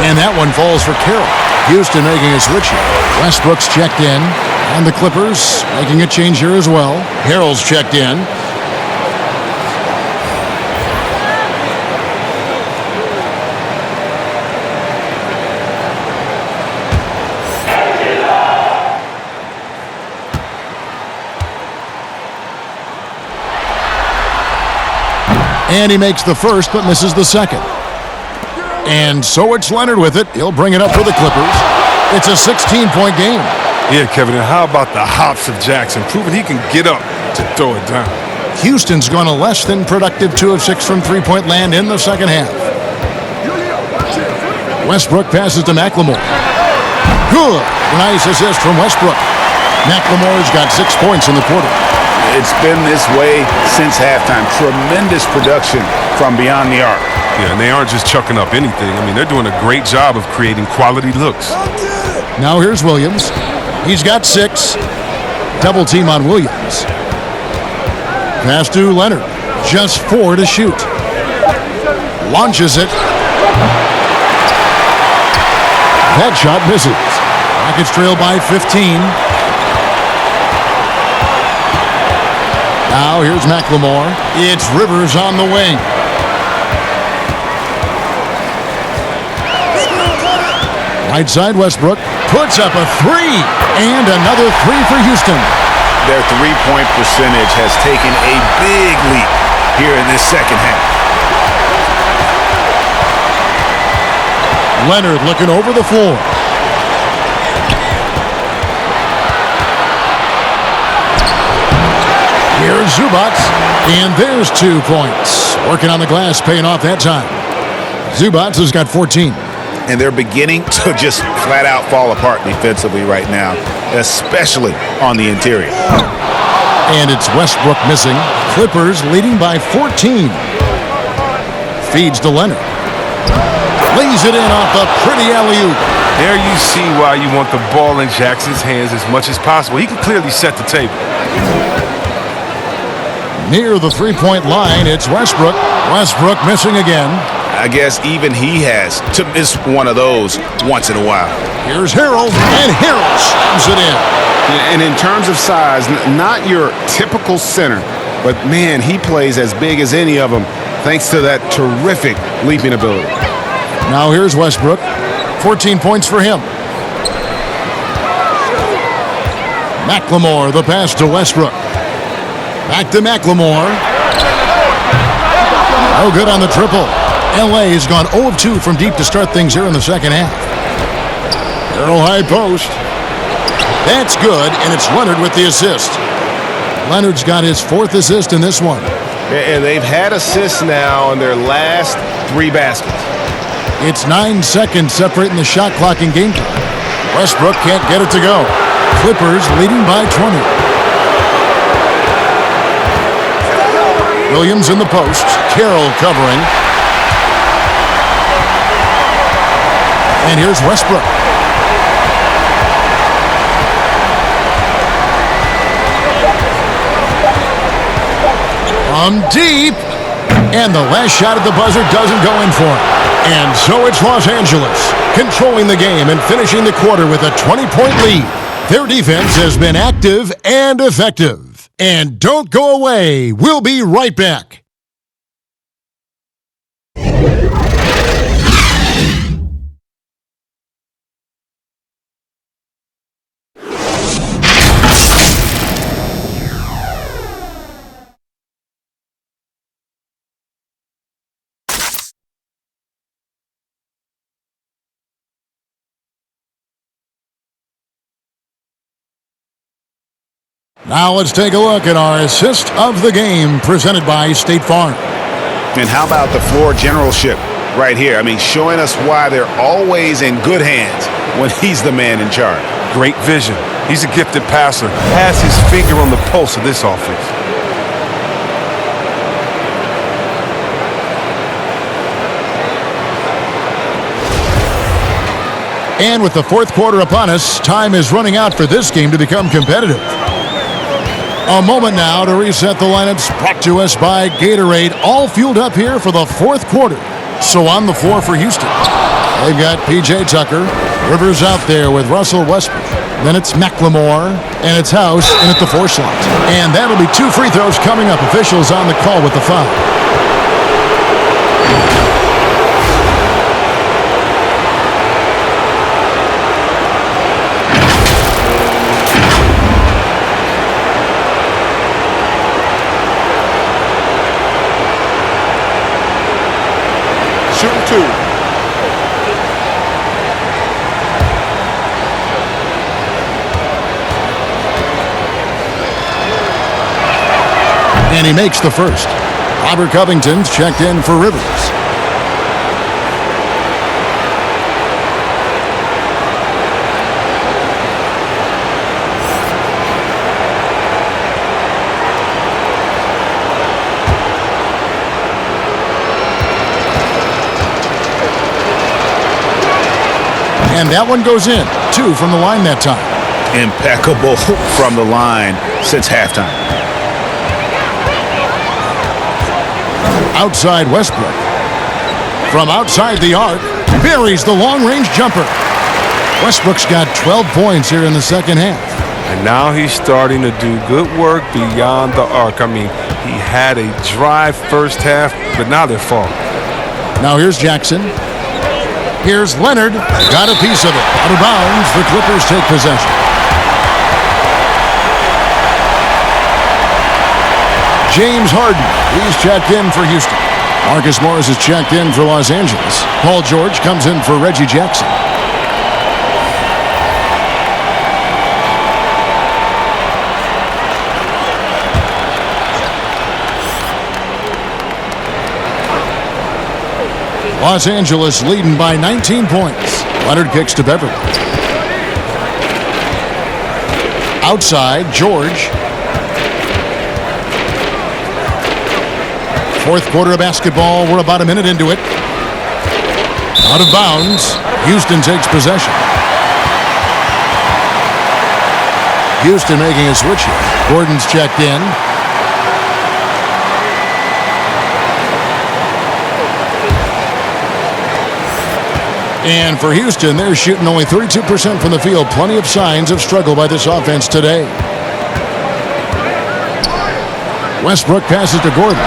And that one falls for Carroll. Houston making a switch here. Westbrook's checked in. And the Clippers making a change here as well. Harrell's checked in. And he makes the first but misses the second. And so it's Leonard with it. He'll bring it up for the Clippers. It's a 16-point game. Yeah, Kevin, and how about the hops of Jackson, proving he can get up to throw it down. Houston's gone a less than productive 2 of 6 from three-point land in the second half. Westbrook passes to McLemore. Good. Nice assist from Westbrook. McLemore's got 6 points in the quarter. It's been this way since halftime. Tremendous production from beyond the arc. Yeah, and they aren't just chucking up anything. I mean, they're doing a great job of creating quality looks. Now here's Williams. He's got 6. Double team on Williams. Pass to Leonard. Just 4 to shoot. Launches it. That shot misses. Rockets trail by 15. Now here's McLemore. It's Rivers on the wing. Right side Westbrook puts up a 3. And another 3 for Houston. Their three-point percentage has taken a big leap here in this second half. Leonard looking over the floor. Here's Zubac, and there's 2 points. Working on the glass, paying off that time. Zubac has got 14. And they're beginning to just flat out fall apart defensively right now, especially on the interior. And it's Westbrook missing. Clippers leading by 14. Feeds to Leonard. Lays it in off a pretty alley-oop. There you see why you want the ball in Jackson's hands as much as possible. He can clearly set the table. Near the three-point line, it's Westbrook. Westbrook missing again. I guess even he has to miss one of those once in a while. Here's Harrell, and Harrell slams it in. And in terms of size, not your typical center, but man, he plays as big as any of them thanks to that terrific leaping ability. Now here's Westbrook. 14 points for him. McLemore, the pass to Westbrook. Back to McLemore. No good on the triple. LA has gone 0 of 2 from deep to start things here in the second half. Harrell high post. That's good, and it's Leonard with the assist. Leonard's got his 4th assist in this one. And they've had assists now in their last 3 baskets. It's 9 seconds separating the shot clock and game time. Westbrook can't get it to go. Clippers leading by 20. Williams in the post. Carroll covering. And here's Westbrook. From deep. And the last shot at the buzzer doesn't go in for him. And so it's Los Angeles controlling the game and finishing the quarter with a 20-point lead. Their defense has been active and effective. And don't go away. We'll be right back. Now let's take a look at our assist of the game presented by State Farm. And how about the floor generalship right here? I mean, showing us why they're always in good hands when he's the man in charge. Great vision. He's a gifted passer. Has his finger on the pulse of this offense. And with the 4th quarter upon us, time is running out for this game to become competitive. A moment now to reset the lineups, brought to us by Gatorade, all fueled up here for the 4th quarter. So on the floor for Houston, they've got P.J. Tucker, Rivers out there with Russell Westbrook. Then it's McLemore, and it's House in at the 4 slot. And that'll be 2 free throws coming up. Officials on the call with the foul. Shooting 2. And he makes the first. Robert Covington's checked in for Rivers. And that one goes in. 2 from the line that time. Impeccable from the line since halftime. Outside Westbrook. From outside the arc, buries the long-range jumper. Westbrook's got 12 points here in the second half. And now he's starting to do good work beyond the arc. I mean, he had a dry first half, but now they're falling. Now here's Jackson. Here's Leonard. Got a piece of it. Out of bounds. The Clippers take possession. James Harden. He's checked in for Houston. Marcus Morris is checked in for Los Angeles. Paul George comes in for Reggie Jackson. Los Angeles leading by 19 points. Leonard kicks to Beverly. Outside, George. 4th quarter of basketball. We're about a minute into it. Out of bounds. Houston takes possession. Houston making a switch here. Gordon's checked in. And for Houston, they're shooting only 32% from the field. Plenty of signs of struggle by this offense today. Westbrook passes to Gordon.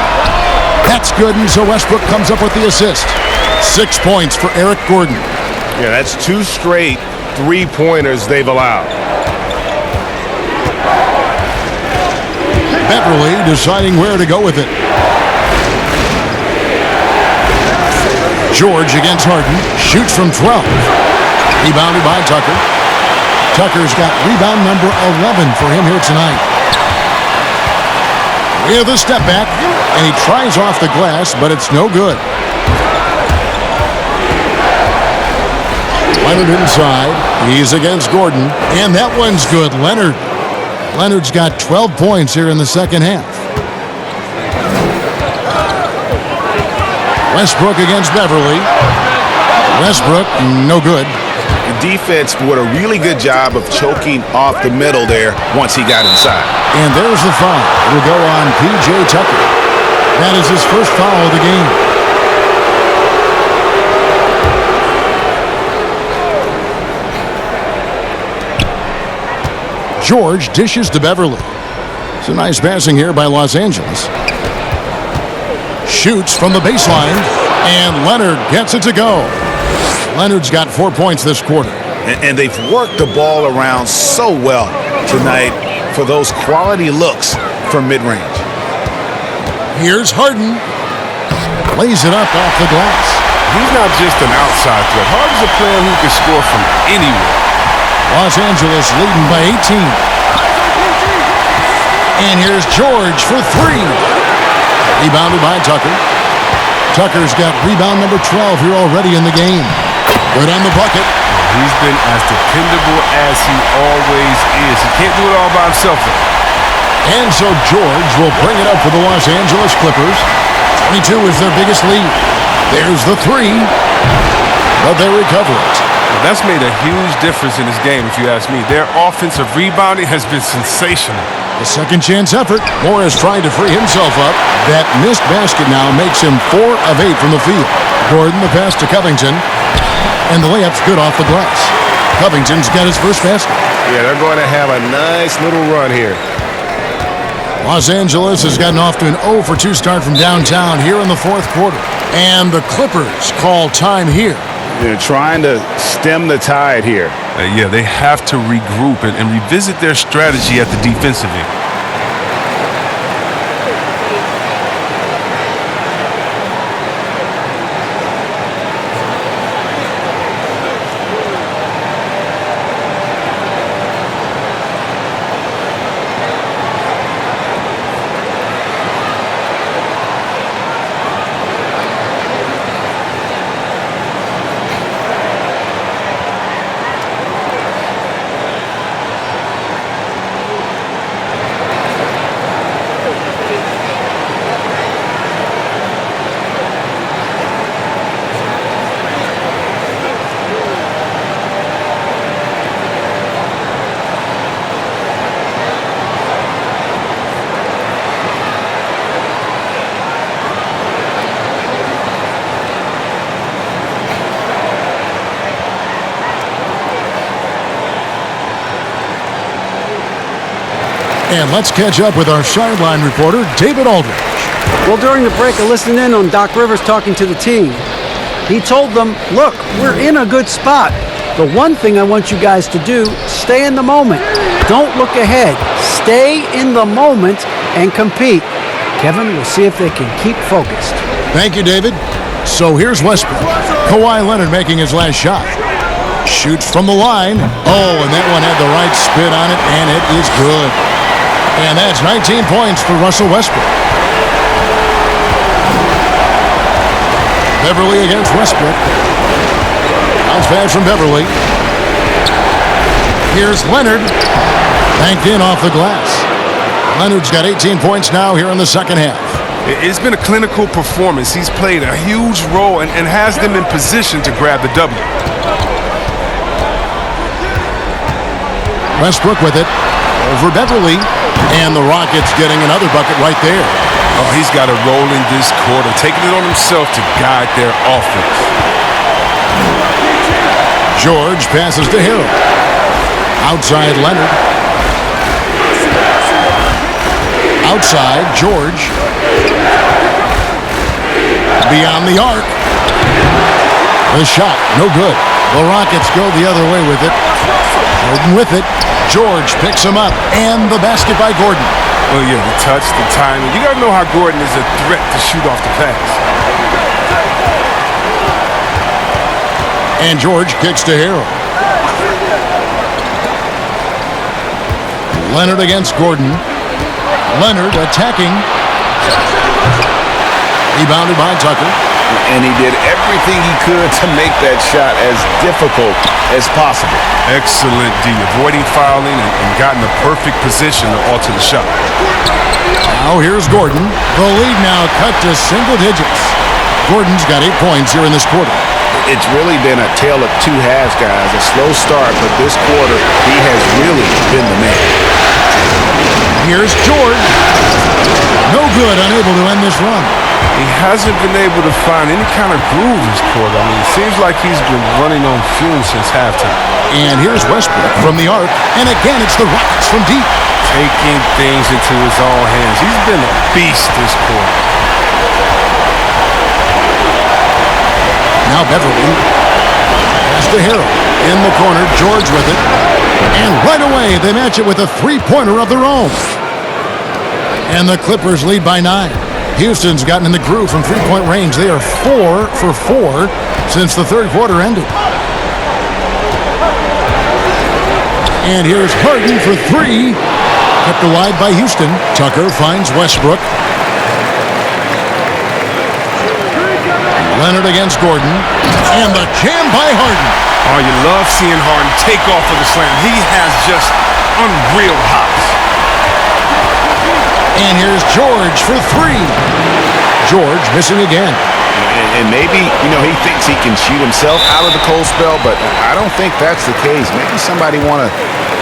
That's good, and so Westbrook comes up with the assist. 6 points for Eric Gordon. Yeah, that's 2 straight three-pointers they've allowed. Beverly deciding where to go with it. George against Harden. Shoots from 12. Rebounded by Tucker. Tucker's got rebound number 11 for him here tonight. With a step back, and he tries off the glass, but it's no good. Leonard inside. He's against Gordon, and that one's good. Leonard's got 12 points here in the second half. Westbrook against Beverly. Westbrook, no good. The defense did a really good job of choking off the middle there once he got inside. And there's the foul. It'll go on P.J. Tucker. That is his first foul of the game. George dishes to Beverly. It's a nice passing here by Los Angeles. Shoots from the baseline, and Leonard gets it to go. Leonard's got 4 points this quarter. And they've worked the ball around so well tonight for those quality looks from mid-range. Here's Harden. Lays it up off the glass. He's not just an outside threat. Harden's a player who can score from anywhere. Los Angeles leading by 18. And here's George for 3. Rebounded by Tucker. Tucker's got rebound number 12 here already in the game. Good on the bucket. He's been as dependable as he always is. He can't do it all by himself. And so George will bring it up for the Los Angeles Clippers. 22 is their biggest lead. There's the 3, but they recover it. Well, that's made a huge difference in this game, if you ask me. Their offensive rebounding has been sensational. A second chance effort. Morris trying to free himself up. That missed basket now makes him 4 of 8 from the field. Gordon the pass to Covington. And the layup's good off the glass. Covington's got his first basket. Yeah, they're going to have a nice little run here. Los Angeles has gotten off to an 0 for 2 start from downtown here in the fourth quarter. And the Clippers call time here. They're trying to stem the tide here. Yeah, they have to regroup and revisit their strategy at the defensive end. And let's catch up with our sideline reporter, David Aldridge. Well, during the break, I listened in on Doc Rivers talking to the team. He told them, look, we're in a good spot. The one thing I want you guys to do, stay in the moment. Don't look ahead. Stay in the moment and compete. Kevin, we'll see if they can keep focused. Thank you, David. So here's Westbrook. Kawhi Leonard making his last shot. Shoots from the line. Oh, and that one had the right spin on it, and it is good. And that's 19 points for Russell Westbrook. Beverly against Westbrook. Bounce pass from Beverly. Here's Leonard. Banked in off the glass. Leonard's got 18 points now here in the second half. It's been a clinical performance. He's played a huge role and has them in position to grab the W. Westbrook with it. Over Beverly. And the Rockets getting another bucket right there. Oh, he's got a role in this quarter, taking it on himself to guide their offense. George passes to Hill. Outside Leonard. Outside George. Beyond the arc. The shot, no good. The Rockets go the other way with it. Gordon with it. George picks him up. And the basket by Gordon. Well, yeah, the touch, the timing. You got to know how Gordon is a threat to shoot off the pass. And George kicks to Harrell. Leonard against Gordon. Leonard attacking. Rebounded by Tucker. And he did everything he could to make that shot as difficult as possible. Excellent D, avoiding fouling and got in the perfect position to alter the shot. Now here's Gordon. The lead now cut to single digits. Gordon's got 8 points here in this quarter. It's really been a tale of two halves, guys. A slow start, but this quarter, he has really been the man. Here's George. No good, unable to end this run. He hasn't been able to find any kind of groove this quarter. I mean, it seems like he's been running on fumes since halftime. And here's Westbrook from the arc. And again, it's the Rockets from deep. Taking things into his own hands. He's been a beast this quarter. Now Beverly. Pass to Harrell. In the corner, George with it. And right away, they match it with a three-pointer of their own. And the Clippers lead by 9. Houston's gotten in the groove from three-point range. They are 4 for 4 since the third quarter ended. And here's Harden for 3. Kept wide by Houston. Tucker finds Westbrook. Leonard against Gordon. And the jam by Harden. Oh, you love seeing Harden take off with a slam. He has just unreal hops. And here's George for 3. George missing again. And maybe, he thinks he can shoot himself out of the cold spell, but I don't think that's the case. Maybe somebody want to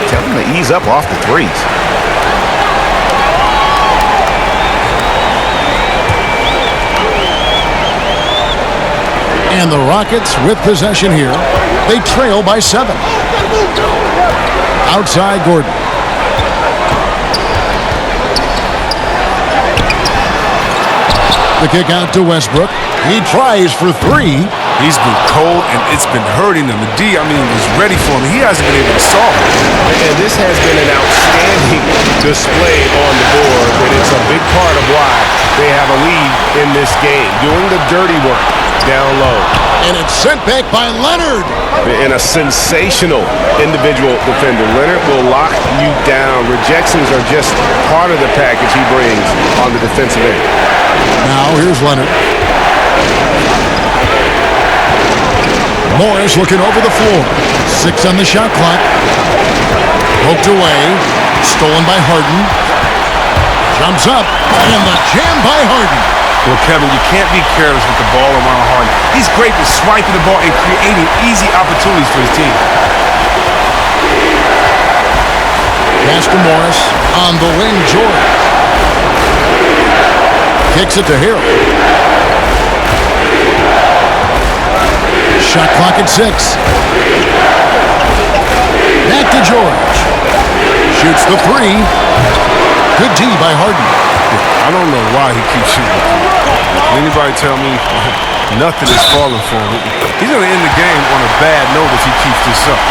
tell him to ease up off the threes. And the Rockets with possession here. They trail by 7. Outside Gordon. The kick out to Westbrook. He tries for 3. He's been cold, and it's been hurting him. The D, was ready for him. He hasn't been able to solve it. And this has been an outstanding display on the board, and it's a big part of why they have a lead in this game, doing the dirty work down low. And it's sent back by Leonard. And a sensational individual defender. Leonard will lock you down. Rejections are just part of the package he brings on the defensive end. Now here's Leonard. Morris looking over the floor. 6 on the shot clock. Poked away. Stolen by Harden. Jumps up. And the jam by Harden. Well, Kevin, you can't be careless with the ball around Harden. He's great for swiping the ball and creating easy opportunities for his team. Pass to Morris. On the wing, George. Kicks it to Hill. Shot clock at 6. Back to George. Shoots the 3. Good D by Harden. I don't know why he keeps shooting. Anybody tell me nothing is falling for him? He's going to end the game on a bad note if he keeps this up.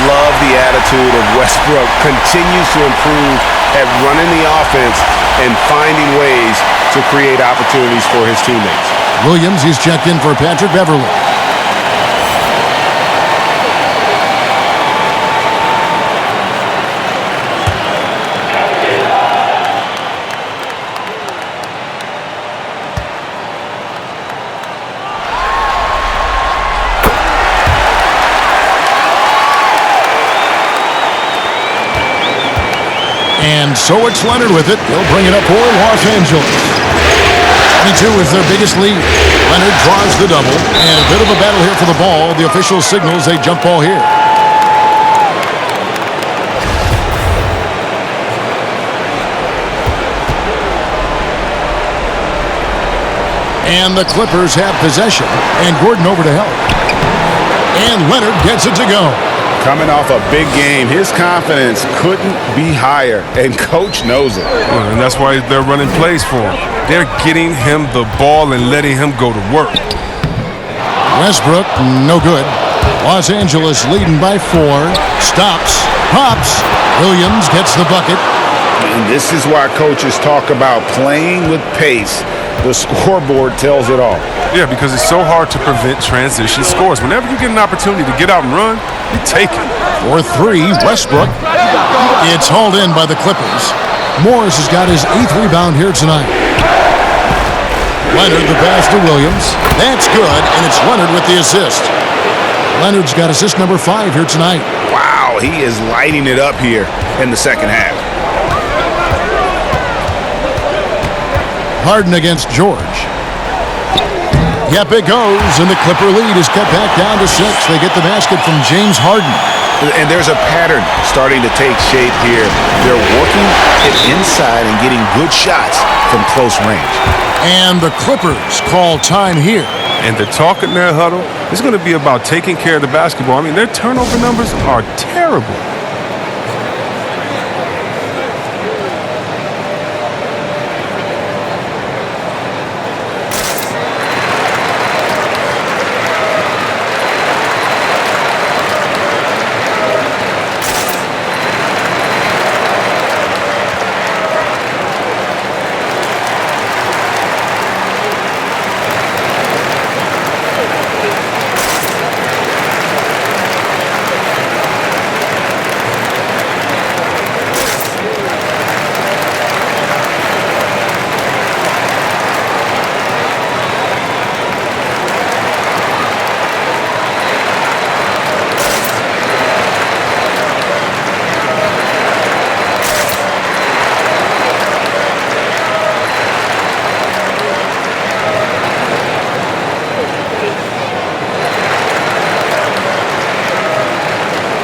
Love the attitude of Westbrook. Continues to improve at running the offense and finding ways to create opportunities for his teammates. Williams, he's checked in for Patrick Beverly. And so it's Leonard with it. He'll bring it up for Los Angeles. 22 is their biggest lead. Leonard draws the double. And a bit of a battle here for the ball. The official signals a jump ball here. And the Clippers have possession. And Gordon over to help. And Leonard gets it to go. Coming off a big game, his confidence couldn't be higher, and Coach knows it. Well, and that's why they're running plays for him. They're getting him the ball and letting him go to work. Westbrook, no good. Los Angeles leading by 4. Stops, pops. Williams gets the bucket. And this is why coaches talk about playing with pace. The scoreboard tells it all. Yeah, because it's so hard to prevent transition scores. Whenever you get an opportunity to get out and run, you take it. For 3, Westbrook. It's hauled in by the Clippers. Morris has got his 8th rebound here tonight. Leonard the pass to Williams. That's good, and it's Leonard with the assist. Leonard's got assist number 5 here tonight. Wow, he is lighting it up here in the second half. Harden against George. Yep, it goes, and the Clipper lead is cut back down to 6. They get the basket from James Harden. And there's a pattern starting to take shape here. They're working it inside and getting good shots from close range. And the Clippers call time here. And the talk in their huddle is going to be about taking care of the basketball. I mean, their turnover numbers are terrible.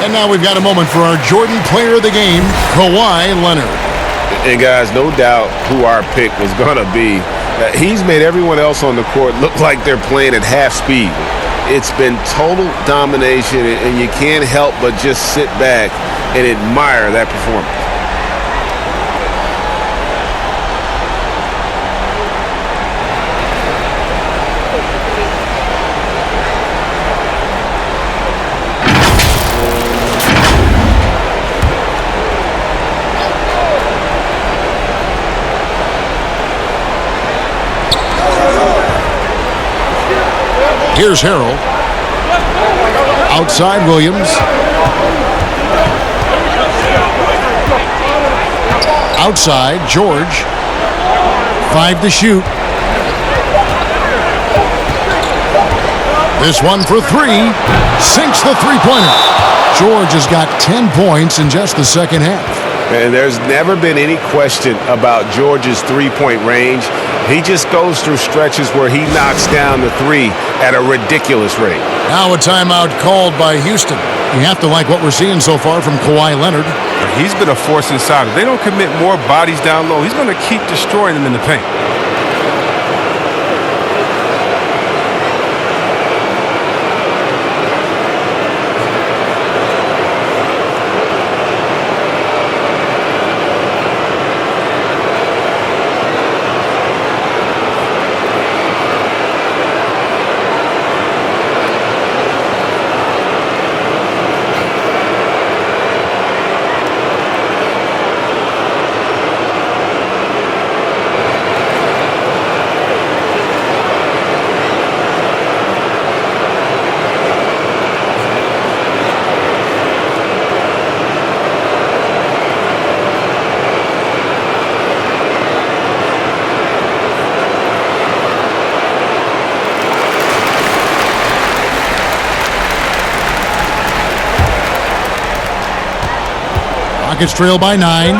And now we've got a moment for our Jordan player of the game, Kawhi Leonard. And guys, no doubt who our pick was going to be. He's made everyone else on the court look like they're playing at half speed. It's been total domination, and you can't help but just sit back and admire that performance. Here's Harrell. Outside Williams. Outside George. 5 to shoot. This one for 3. Sinks the three-pointer. George has got 10 points in just the second half. And there's never been any question about George's three-point range. He just goes through stretches where he knocks down the 3 at a ridiculous rate. Now a timeout called by Houston. You have to like what we're seeing so far from Kawhi Leonard. He's been a force inside. If they don't commit more bodies down low, he's going to keep destroying them in the paint. Rockets trail by 9.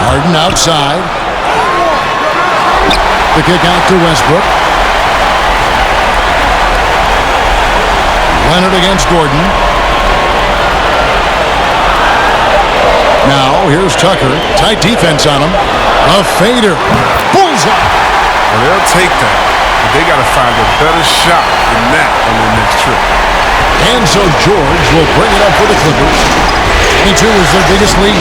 Harden outside. The kick out to Westbrook. Leonard against Gordon. Now here's Tucker. Tight defense on him. A fader. Bullseye. Well, they'll take that. but they got to find a better shot than that on their next trip. And so George will bring it up for the Clippers. 22 is their biggest lead.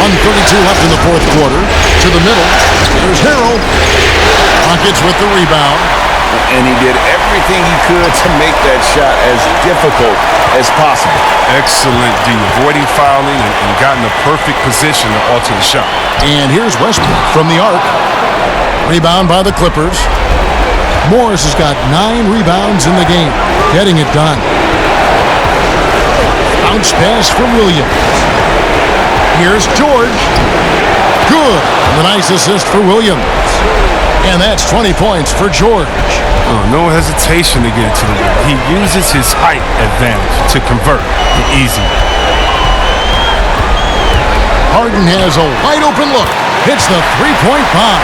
1:32 left in the fourth quarter. To the middle. There's Harrell. Rockets with the rebound. And he did everything he could to make that shot as difficult as possible. Excellent D, avoiding fouling and got in the perfect position to alter the shot. And here's Westbrook from the arc. Rebound by the Clippers. Morris has got 9 rebounds in the game, getting it done. Bounce pass from Williams. Here's George. Good. And a nice assist for Williams. And that's 20 points for George. Oh, no hesitation to get to the rim. He uses his height advantage to convert easy. Harden has a wide open look. Hits the three-point bomb.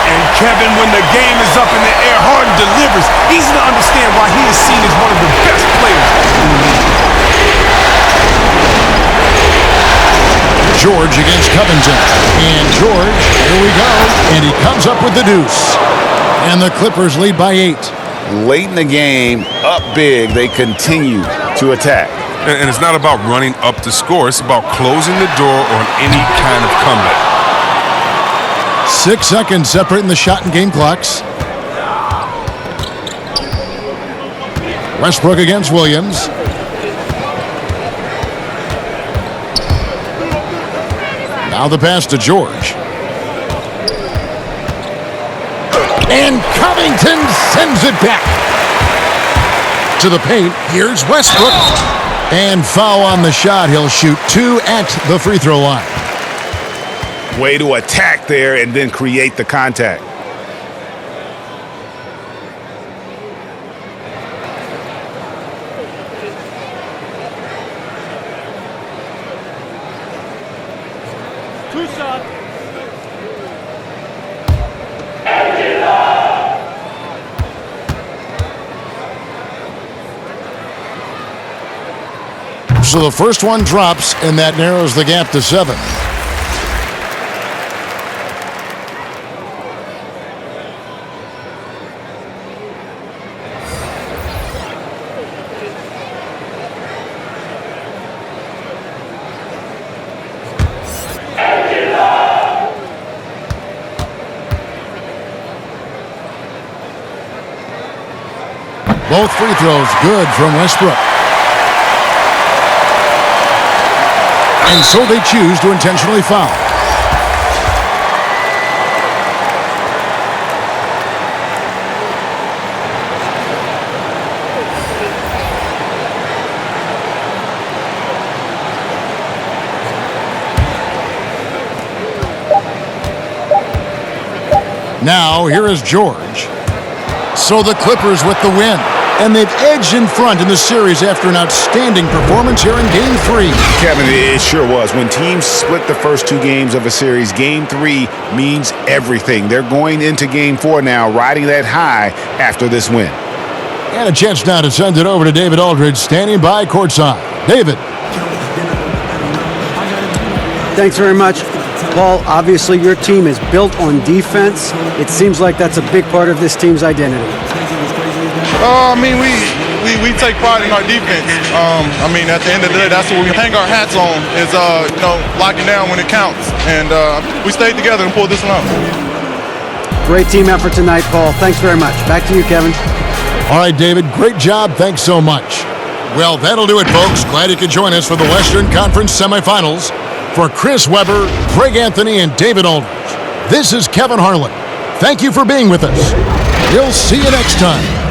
And Kevin, when the game is up in the air, Harden delivers. Easy to understand why he is seen as one of the best players in the league. George against Covington. And George, here we go. And he comes up with the deuce. And the Clippers lead by 8. Late in the game, up big, they continue to attack. And it's not about running up the score. It's about closing the door on any kind of comeback. 6 seconds separating the shot and game clocks. Westbrook against Williams. Now the pass to George. And Covington sends it back to the paint. Here's Westbrook. And foul on the shot. He'll shoot 2 at the free throw line. Way to attack there and then create the contact. So the first one drops, and that narrows the gap to 7. Both free throws good from Westbrook. And so they choose to intentionally foul. Now, here is George. So the Clippers with the win. And they've edged in front in the series after an outstanding performance here in Game 3. Kevin, it sure was. When teams split the first 2 games of a series, Game 3 means everything. They're going into Game 4 now, riding that high after this win. And a chance now to send it over to David Aldridge, standing by courtside. David. Thanks very much. Paul, obviously your team is built on defense. It seems like that's a big part of this team's identity. I mean, we take pride in our defense. I mean, at the end of the day, that's what we hang our hats on is, locking down when it counts. And we stayed together and pulled this one out. Great team effort tonight, Paul. Thanks very much. Back to you, Kevin. All right, David, great job. Thanks so much. Well, that'll do it, folks. Glad you could join us for the Western Conference semifinals. For Chris Webber, Greg Anthony, and David Aldridge, this is Kevin Harlan. Thank you for being with us. We'll see you next time.